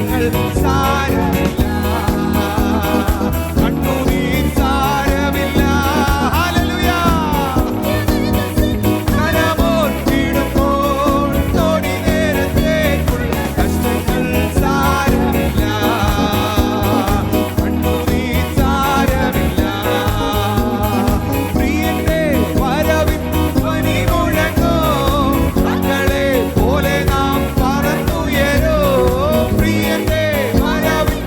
Speaker 1: കഷ്ടങ്ങൾ സാരമില്ല, കണ്ണുനീർ സാരമില്ല. ഹല്ലേലൂയ. കരമോർത്തിടുമ്പോൾ തൊടി നേരത്തേക്കുള്ള കഷ്ടങ്ങൾ സാരമില്ല, കണ്ണുനീർ സാരമില്ല. പ്രിയന്റെ വരവിൻ ധ്വനി മുഴങ്ങോ, മക്കളെ പോലെ നാം പറന്നുയരോ. പ്രിയന്റെ വരവിൻ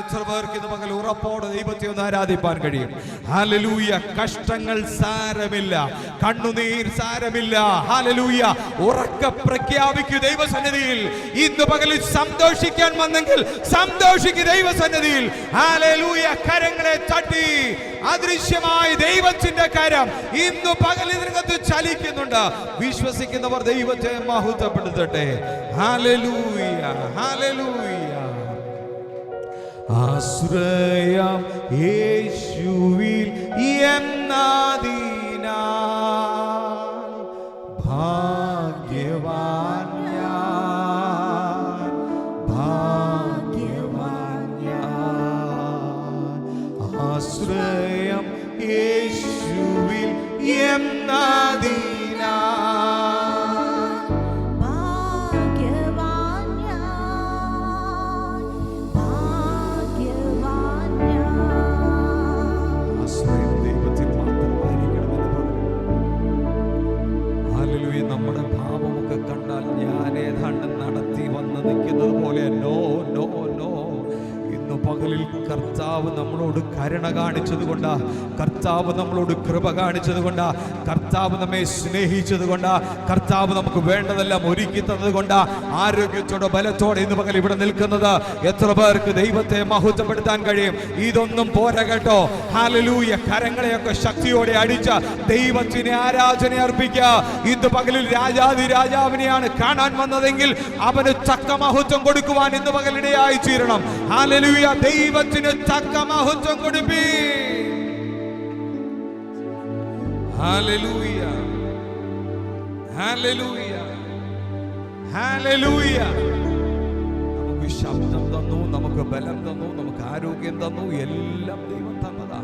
Speaker 1: എത്ര പേർക്ക് ഇന്ന് പകൽ ഉറപ്പോടെ ദൈവത്തെ ഒന്ന് ആരാധിപ്പാൻ കഴിയും? ഹല്ലേലൂയ. കഷ്ടങ്ങൾ സാരമില്ല, കണ്ണുനീർ സാരമില്ല. ഹല്ലേലൂയ. ഉറക്കെ പ്രഖ്യാപിക്കൂ ദൈവസന്നിധിയിൽ. ഇന്ന് പകലിൽ സന്തോഷിക്കാൻ വന്നെങ്കിൽ സന്തോഷിക്കൂ ദൈവസന്നിധിയിൽ. ഹല്ലേലൂയ. കരങ്ങളെ തട്ടി അദൃശ്യമായ ദൈവത്തിന്റെ കരം ഇന്ന് പകൽ ഇതിനകത്ത് ചലിക്കുന്നുണ്ട്. വിശ്വസിക്കുന്നവർ ദൈവത്തെ മഹത്വപ്പെടുത്തട്ടെ. Hallelujah, hallelujah. ആശ്രയം യേശുവിൽ എന്നതിനാൽ ഭാഗ്യവാൻ ഞാൻ, ഭാഗ്യവാൻ ഞാൻ. ആശ്രയം യേശുവിൽ എന്നതിനാൽ
Speaker 2: ഭാഗ്യവാൻ ഞാൻ, ഭാഗ്യവാൻ ഞാൻ.
Speaker 1: ആശ്രയം ദൈവത്തിൽ മാത്രമായിരിക്കണമെന്ന് പറഞ്ഞു. ഹല്ലേലൂയ. നമ്മുടെ ഭാവമൊക്കെ കണ്ടാൽ ഞാൻ ഏതാണ്ട് നടത്തി വന്ന് നിൽക്കുന്നത് പോലെ നോ നോ നോ. ഇന്ന് പകലിൽ കർത്താവ് നമ്മളോട് കരുണ കാണിച്ചത് കൊണ്ടാ, കർത്താവ് നമ്മളോട് കൃപ കാണിച്ചത് കൊണ്ടാ, കർത്താവ് നമ്മെ സ്നേഹിച്ചത് കൊണ്ടാ, കർത്താവ് നമുക്ക് വേണ്ടതെല്ലാം ഒരുക്കി തന്നത് കൊണ്ടാ ആരോഗ്യത്തോടെ ബലത്തോടെ ഇന്ന് പകൽ ഇവിടെ നിൽക്കുന്നത്. എത്ര പേർക്ക് ദൈവത്തെ മഹത്വപ്പെടുത്താൻ കഴിയും? ഇതൊന്നും പോരാ കേട്ടോ. ഹല്ലേലൂയ. കരങ്ങളെയൊക്കെ ശക്തിയോടെ അടിച്ച ദൈവത്തിന് ആരാധന അർപ്പിക്കുക. ഇന്ന് പകലിൽ രാജാതി രാജാവിനെയാണ് കാണാൻ വന്നതെങ്കിൽ അവന് തക്ക മഹത്വം കൊടുക്കുവാൻ ഇന്ന് പകലിടയായി തീരണം. ഹല്ലേലൂയ. ദൈവത്തിന് തക്ക മഹത്വം കൊടുപ്പി. Hallelujah, hallelujah, hallelujah. നമുക്ക് ശബ്ദം തന്നു, നമുക്ക് ബലം തന്നു, നമുക്ക് ആരോഗ്യം തന്നു, എല്ലാം ദൈവം തന്നതാ.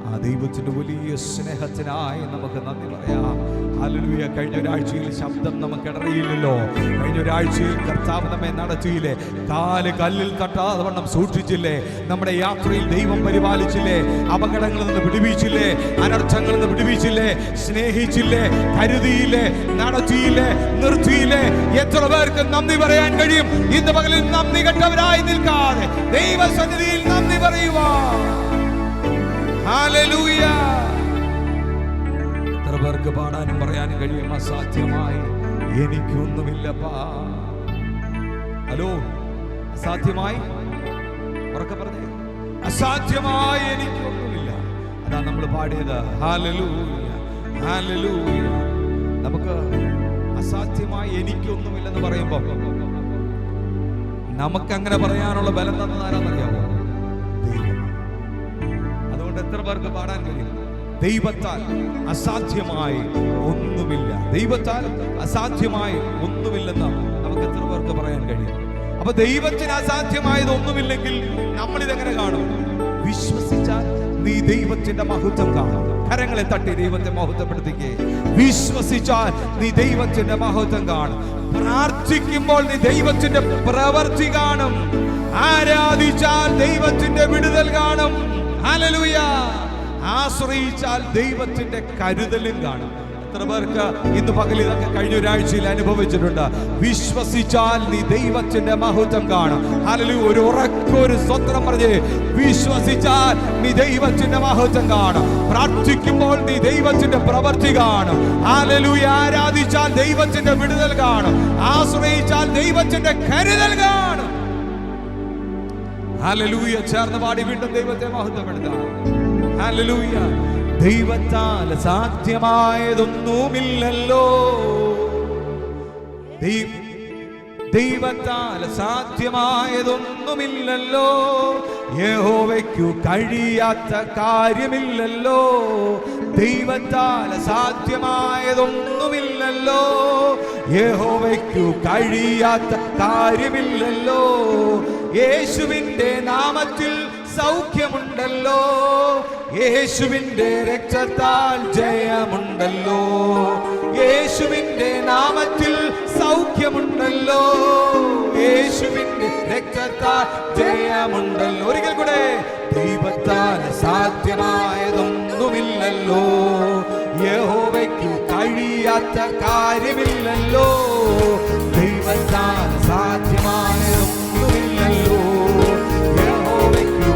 Speaker 1: ആ ദൈവത്തിന്റെ വലിയ സ്നേഹത്തിനായി നമുക്ക് നന്ദി പറയാം. ഹല്ലേലൂയ. കഴിഞ്ഞ ഒരാഴ്ചയിൽ ശബ്ദം നമുക്ക് ഇടറിയില്ലല്ലോ. കഴിഞ്ഞ ഒരാഴ്ചയിൽ കർത്താവ് നമ്മെ നടത്തിയില്ലേ? കാല് കല്ലിൽ തട്ടാതെ വണ്ണം സൂക്ഷിച്ചില്ലേ? നമ്മുടെ യാത്രയിൽ ദൈവം പരിപാലിച്ചില്ലേ? അപകടങ്ങളിൽ നിന്ന് വിടുവിച്ചില്ലേ? അനർത്ഥങ്ങളിൽ നിന്ന് വിടുവിച്ചില്ലേ? സ്നേഹിച്ചില്ലേ? കരുതിയില്ലേ? നടത്തിയില്ലേ? നിർത്തിയില്ലേ? എത്ര പേർക്ക് നന്ദി പറയാൻ കഴിയും? ഇന്ന് പകലിൽ നന്ദി കെട്ടവരായി നിൽക്കാതെ ദൈവസന്നിധിയിൽ നന്ദി പറയുക. ഹല്ലേലൂയ. എത്ര പേർക്ക് പാടാനും പറയാനും കഴിയും? അസാധ്യമായി എനിക്കൊന്നുമില്ലപ്പാ. ഹലോ, അസാധ്യമായി ഉറക്കെ പറഞ്ഞേ, അസാധ്യമായി എനിക്കൊന്നുമില്ല. അതാ നമ്മൾ പാടിയത്. Hallelujah, hallelujah. നമുക്ക് അസാധ്യമായി എനിക്കൊന്നുമില്ലെന്ന് പറയുമ്പോൾ നമുക്കങ്ങനെ പറയാനുള്ള ബലം തന്നത് ആരാന്നറിയാമോ? ദൈവം. അതുകൊണ്ട് എത്ര പേർക്ക് പാടാൻ കഴിയും? ദൈവത്താൽ അസാധ്യമായി ഒന്നുമില്ല. ദൈവത്താൽ അസാധ്യമായി ഒന്നുമില്ലെന്ന് നമുക്ക് എത്ര പേർക്ക് പറയാൻ കഴിയും? അപ്പൊ ദൈവത്തിന് അസാധ്യമായത് ഒന്നുമില്ലെങ്കിൽ നമ്മൾ ഇതെങ്ങനെ കാണും? വിശ്വസിച്ചാൽ നീ ദൈവത്തിന്റെ മഹത്വം കാണും. കരങ്ങളെ തട്ടി ദൈവത്തെ മഹത്വപ്പെടുത്തിക്കേ. വിശ്വസിച്ചാൽ നീ ദൈവത്തിന്റെ മഹത്വം കാണും. പ്രാർത്ഥിക്കുമ്പോൾ നീ ദൈവത്തിന്റെ പ്രവൃത്തി കാണും. ആരാധിച്ചാൽ ദൈവത്തിന്റെ വിടുതൽ കാണും. ഹല്ലേലൂയ. ആശ്രയിച്ചാൽ ദൈവത്തിന്റെ കരുതലും കാണും. എത്ര പേർക്ക് ഇന്ന് പകൽ ഇതൊക്കെ കഴിഞ്ഞ ഒരാഴ്ചയിൽ അനുഭവിച്ചിട്ടുണ്ട്? വിശ്വസിച്ചാൽ നീ ദൈവത്തിന്റെ മഹത്വം കാണും. ഹല്ലേലൂയ. ഒരു ഉറക്കൊരു സ്വത്രം പറഞ്ഞ് വിശ്വസിച്ചാൽ നീ ദൈവത്തിന്റെ മഹത്വം കാണും. പ്രാർത്ഥിക്കുമ്പോൾ നീ ദൈവത്തിന്റെ പ്രവൃത്തി കാണും. ഹല്ലേലൂയ. ആരാധിച്ചാൽ ദൈവത്തിന്റെ വിടുതൽ കാണും. ആശ്രയിച്ചാൽ ദൈവത്തിന്റെ കരുതൽ കാണും. ഹല്ലേലൂയ. ചേർന്ന് പാടി വീണ്ടും ദൈവത്തെ മഹത്വപ്പെടുത്താം. ഹല്ലേലൂയ. ദൈവത്താൽ സാധ്യമായതൊന്നുമില്ലല്ലോ. ദൈവത്താൽ സാധ്യമായതൊന്നുമില്ലല്ലോ. യഹോവയ്ക്കു കഴിയാത്ത കാര്യമില്ലല്ലോ. ദൈവത്താൽ സാധ്യമായതൊന്നുമില്ലല്ലോ. യഹോവയ്ക്കു കഴിയാത്ത കാര്യമില്ലല്ലോ. യേശുവിന്റെ നാമത്തിൽ സൗഖ്യമുണ്ടല്ലോ. യേശുവിന്റെ രക്തത്താൽ ജയമുണ്ടല്ലോ. യേശുവിന്റെ നാമത്തിൽ സൗഖ്യമുണ്ടല്ലോ. യേശുവിന്റെ രക്തത്താൽ ജയമുണ്ടല്ലോ. ഒരിക്കൽ കൂടെ. ദൈവത്താൽ സാധ്യമായതൊന്നുമില്ലല്ലോ. യഹോവയ്ക്കു കഴിയാത്ത കാര്യമില്ലല്ലോ. ദൈവത്താൽ സാധ്യമായതൊന്നുമില്ലല്ലോ. യഹോവയ്ക്കു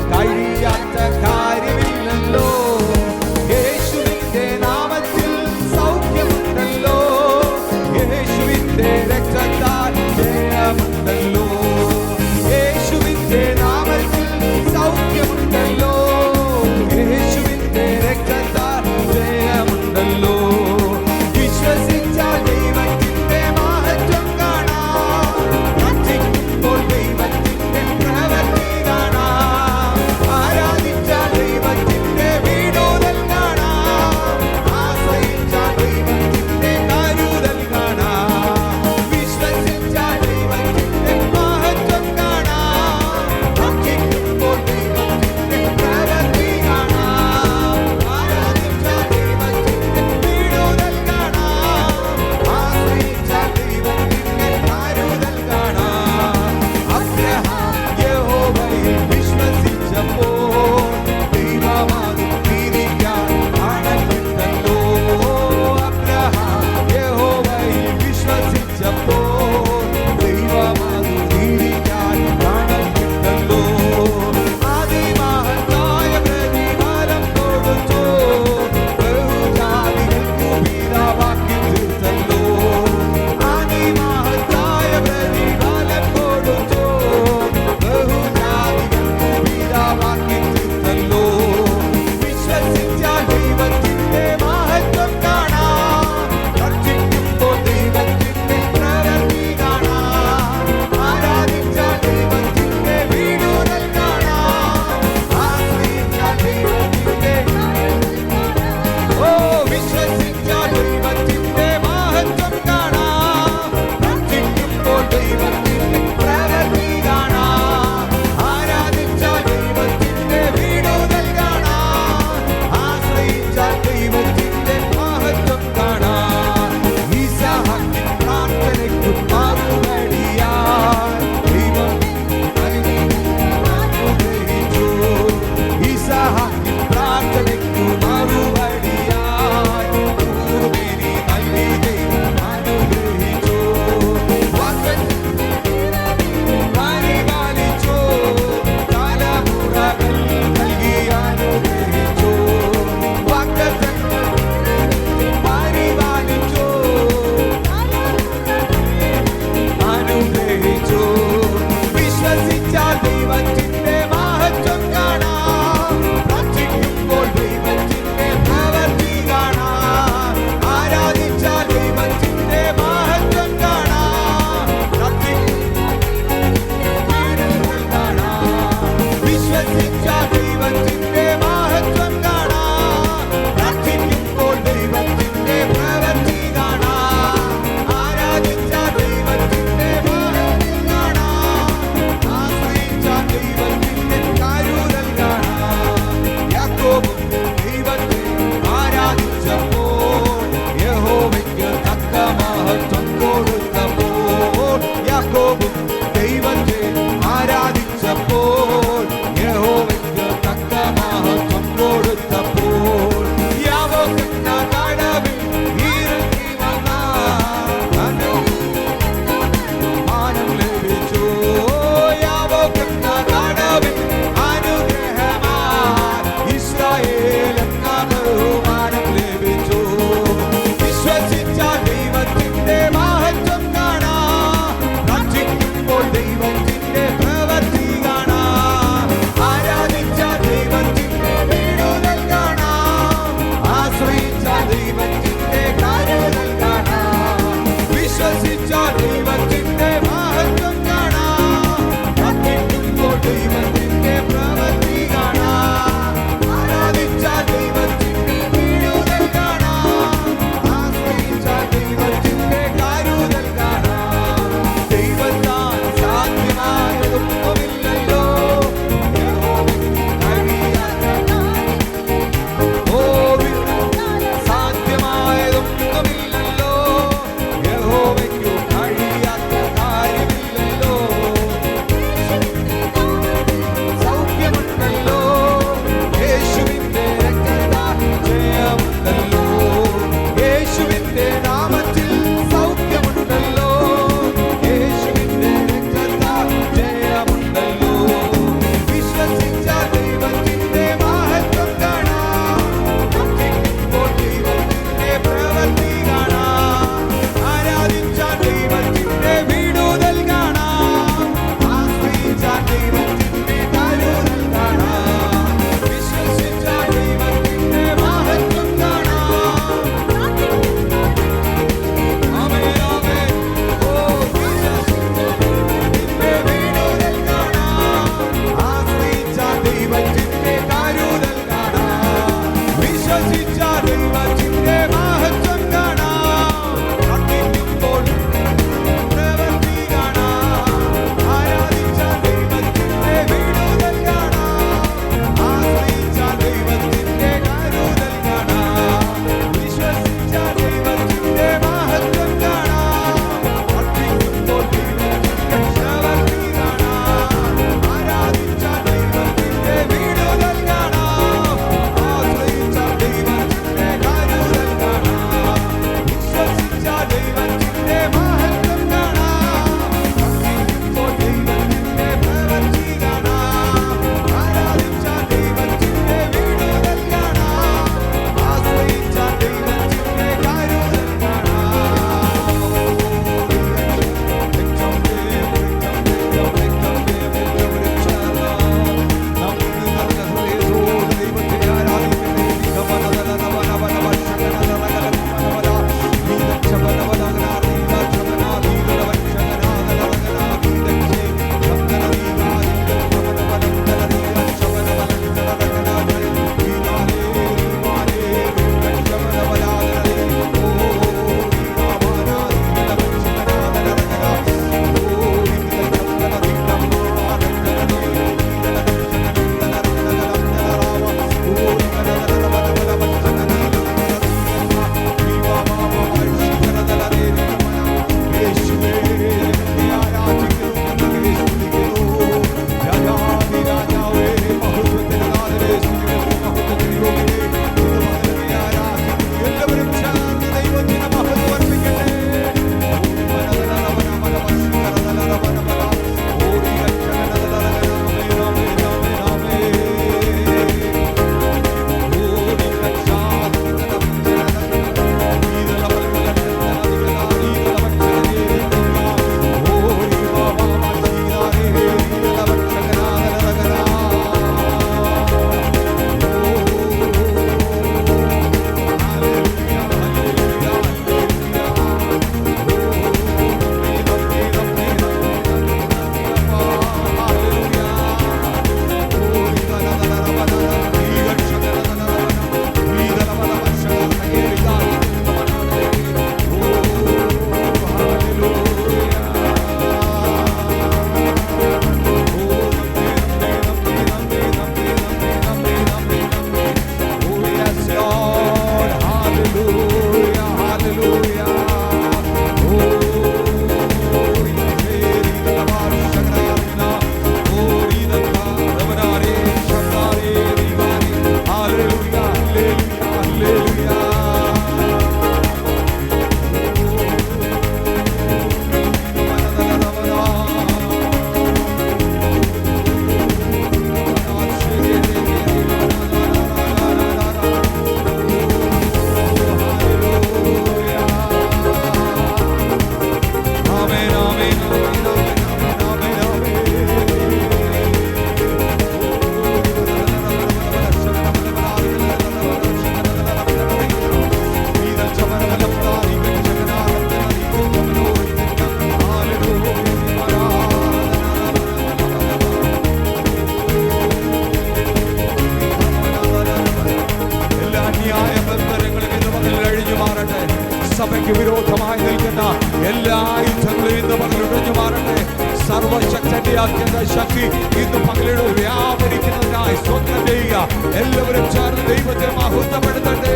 Speaker 1: ശക്തി ഇന്ന് പകലിൽ വ്യാപരിക്കുന്നതിനായി സ്തോത്രം ചെയ്യുക. എല്ലാവരും ചേർന്ന് ദൈവത്തെ മഹത്വപ്പെടുത്തട്ടെ.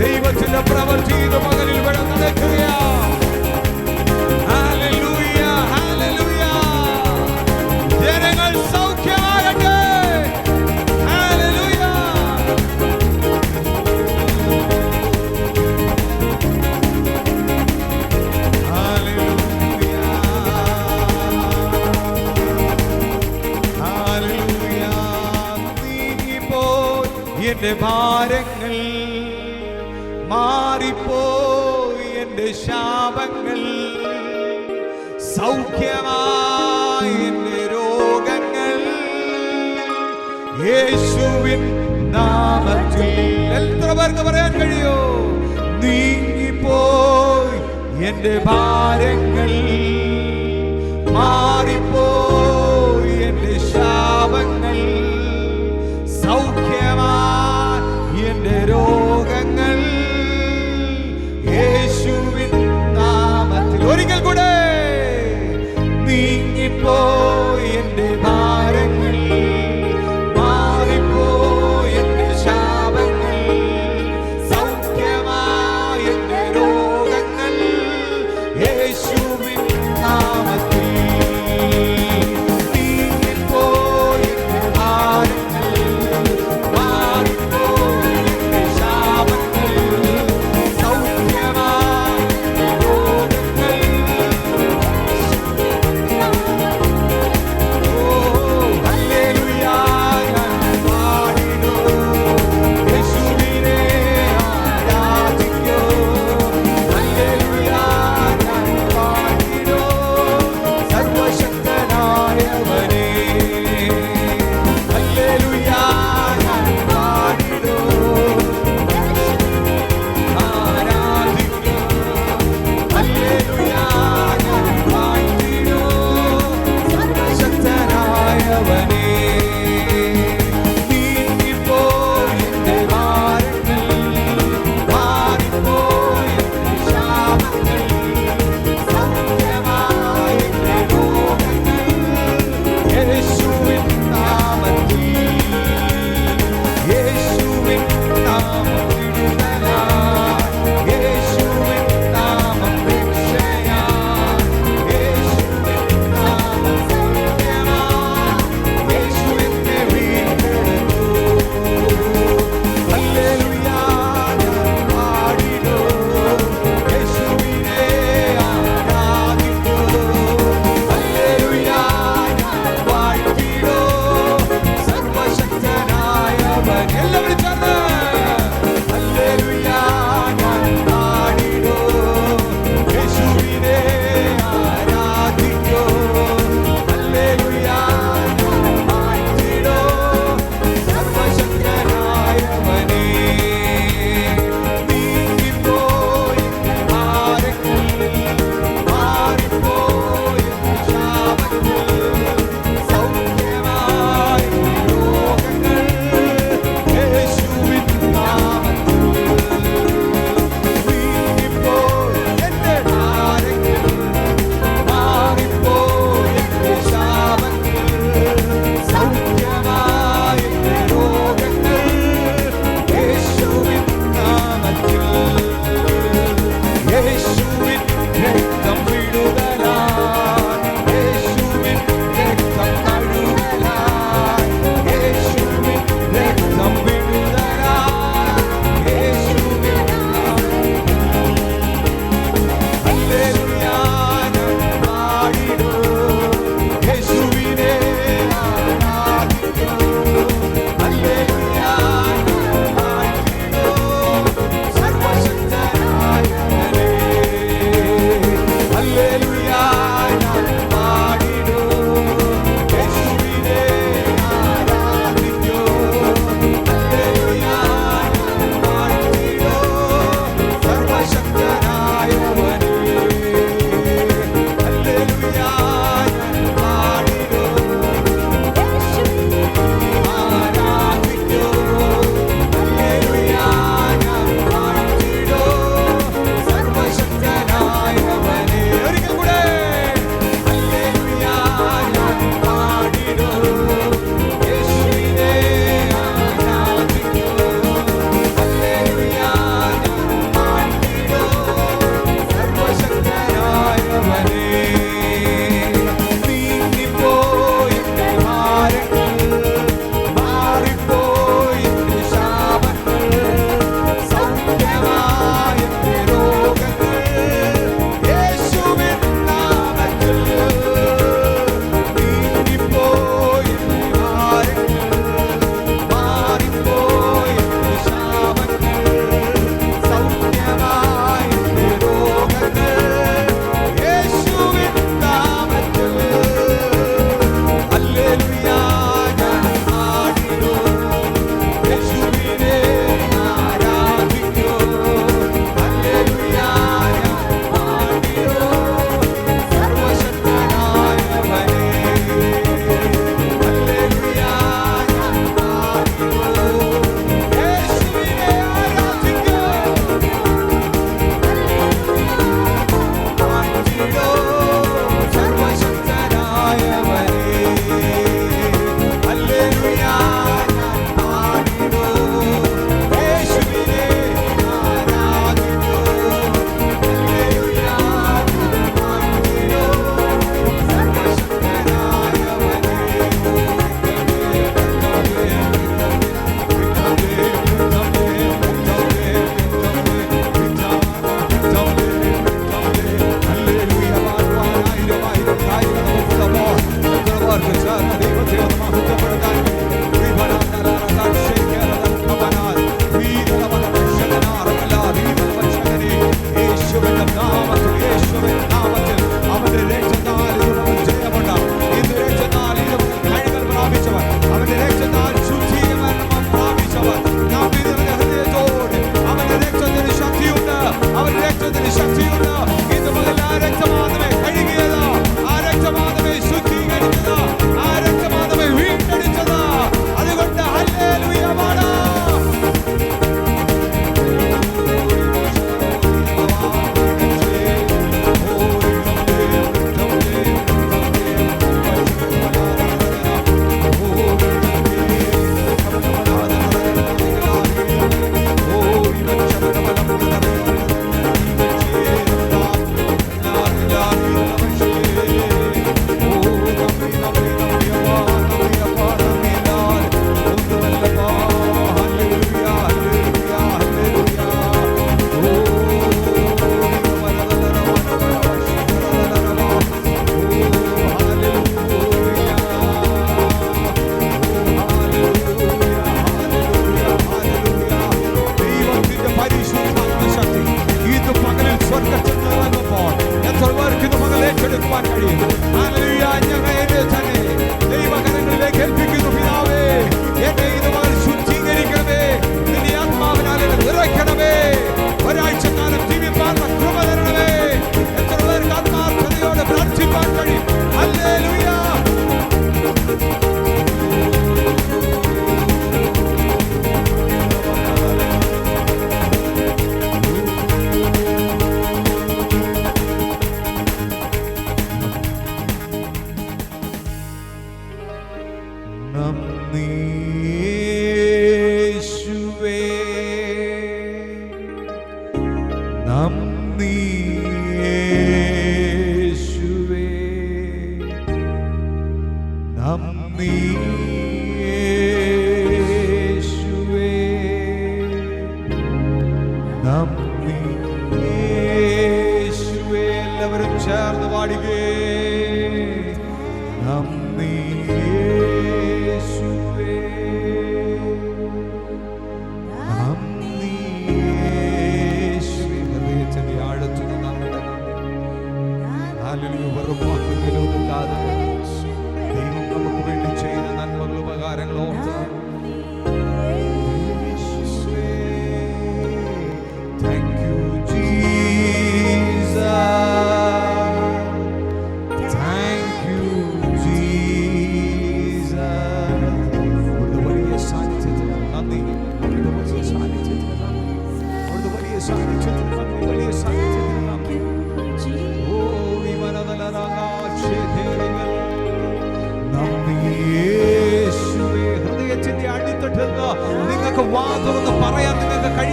Speaker 1: ദൈവത്തിന്റെ പ്രവൃത്തി ഇന്ന് പകലിൽ ഇവിടെ നടക്കുകയാണ്. Hallelujah, hallelujah. ജനങ്ങൾ സൗഖ്യമാകട്ടെ. ഹല്ലേലൂയ. ഹല്ലേലൂയ. നീങ്ങിപ്പോയി എന്റെ ഭാരങ്ങൾ, മാറിപ്പോയി എന്റെ ശാപങ്ങൾ, സൗഖ്യമായി എന്റെ രോഗങ്ങൾ, യേശുവിൻ നാമത്തിൽ. എത്ര പേർക്ക് പറയാൻ കഴിയോ? നീങ്ങിപ്പോയി എന്റെ ഭാരങ്ങൾ, മാറിപ്പോയി എന്റെ ശാപങ്ങൾ, സൗഖ്യമായി എന്റെ രോഗങ്ങൾ, യേശുവിൻ നാമത്തിൽ. ഒരിക്കൽ കൂടെ നീങ്ങിപ്പോയി എന്റെ ഭാരങ്ങൾ, മാറിപ്പോയി എന്റെ ശാപങ്ങൾ, സൗഖ്യമായി എന്റെ രോഗങ്ങൾ, യേശുവിൻ നാമത്തിൽ.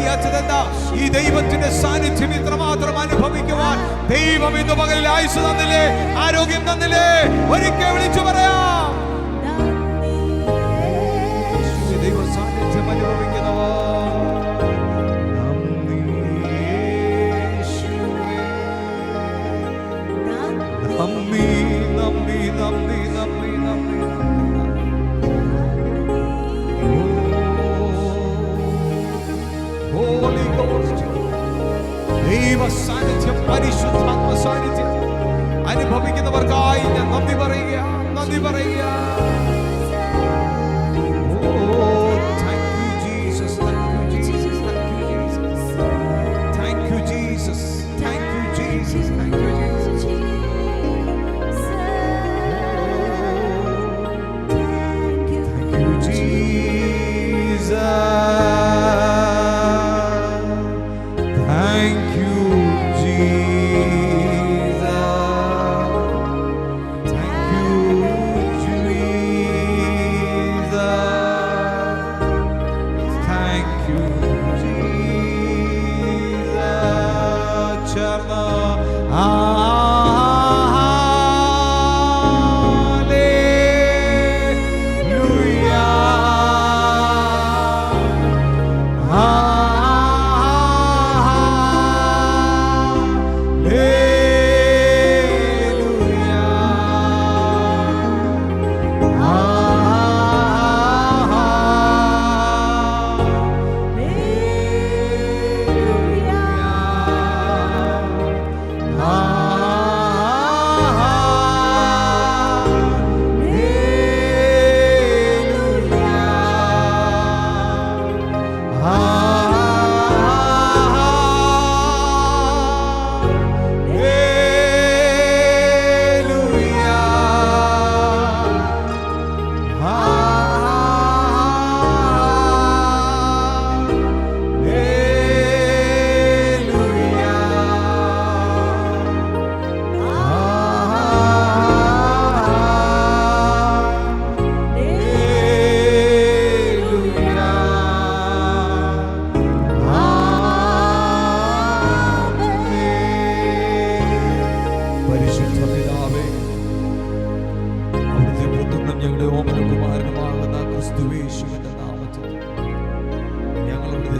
Speaker 1: കഴിയാത്തതെന്താ? ഈ ദൈവത്തിന്റെ സാന്നിധ്യം ഇത്രമാത്രം അനുഭവിക്കുവാൻ ദൈവം ഇന്ന് പകലിൽ ആയുസ്സ് തന്നില്ലേ, ആരോഗ്യം തന്നില്ലേ? ഒരിക്കൽ വിളിച്ചു പറയാം, ദൈവ സാന്നിധ്യം അനുഭവിക്കുന്നവർ നന്ദി, നന്ദി, നന്ദി, നന്ദി, നന്ദി, Holy Ghost, ദൈവ സാന്നിധ്യം, പരിശുദ്ധാത്മ സാന്നിധ്യം അനുഭവിക്കുന്നവർക്കായി ഞാൻ നന്ദി പറയുക, നന്ദി പറയുക.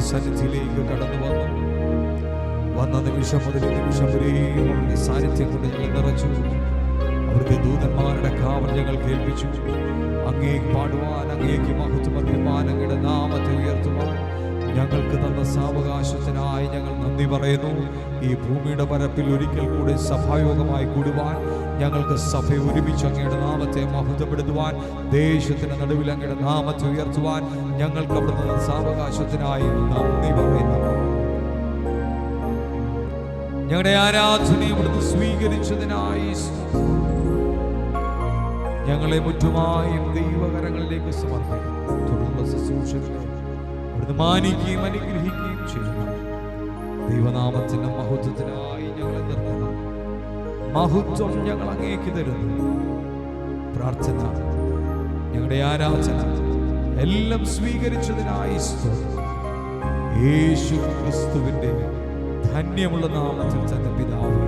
Speaker 1: സന്നിധിയിലേക്ക് കടന്നു വന്ന നിമിഷം മുതൽ നിമിഷം വരെയും അവരുടെ സാന്നിധ്യം കൊണ്ട് ഞങ്ങൾ നിറച്ചു. അവരുടെ ദൂതന്മാരുടെ കാവൽ ഞങ്ങൾ കേൾപ്പിച്ചു. അങ്ങേക്ക് പാടുവാൻ, അങ്ങേക്ക് മഹത്വം അർപ്പിപ്പാൻ, അങ്ങയുടെ നാമത്തെ ഉയർത്തുവാൻ ഞങ്ങൾക്ക് തന്ന സാവകാശത്തിനായി ഞങ്ങൾ നന്ദി പറയുന്നു. ഈ ഭൂമിയുടെ പരപ്പിൽ ഒരിക്കൽ കൂടി സഭായോഗമായി കൂടുവാൻ, ഞങ്ങൾക്ക് സഭയെ ഒരുമിച്ച് അങ്ങയുടെ നാമത്തെ മഹത്വപ്പെടുത്തുവാൻ, ദേശത്തിന്റെ നടുവിൽ അങ്ങയുടെ നാമത്തെ ഉയർത്തുവാൻ ഞങ്ങൾക്ക് അവിടുന്ന് സാവകാശത്തിനായി നന്ദി പറയുന്നു. ഞങ്ങളുടെ ആരാധനയെ അവിടുന്ന് സ്വീകരിച്ചതിനായി ഞങ്ങളെ മുറ്റുമായും ദൈവകരങ്ങളിലേക്ക് സമർപ്പിക്കുന്നു. തുടർന്നുള്ള ശുശ്രൂഷകളെ അവിടുന്ന് മാനിക്കുകയും അനുഗ്രഹിക്കുകയും ചെയ്യുന്നു. ദൈവനാമത്തിന്റെ മഹത്വത്തിനായി ഞങ്ങളെ നിർത്തണം. മഹത്വം ഞങ്ങൾ അങ്ങേക്ക് തരുന്നു. പ്രാർത്ഥന, ഞങ്ങളുടെ ആരാധന എല്ലാം സ്വീകരിച്ചതിനായി യേശു ക്രിസ്തുവിന്റെ ധന്യമുള്ള നാമത്തിൽ തന്നെ പിതാവേ.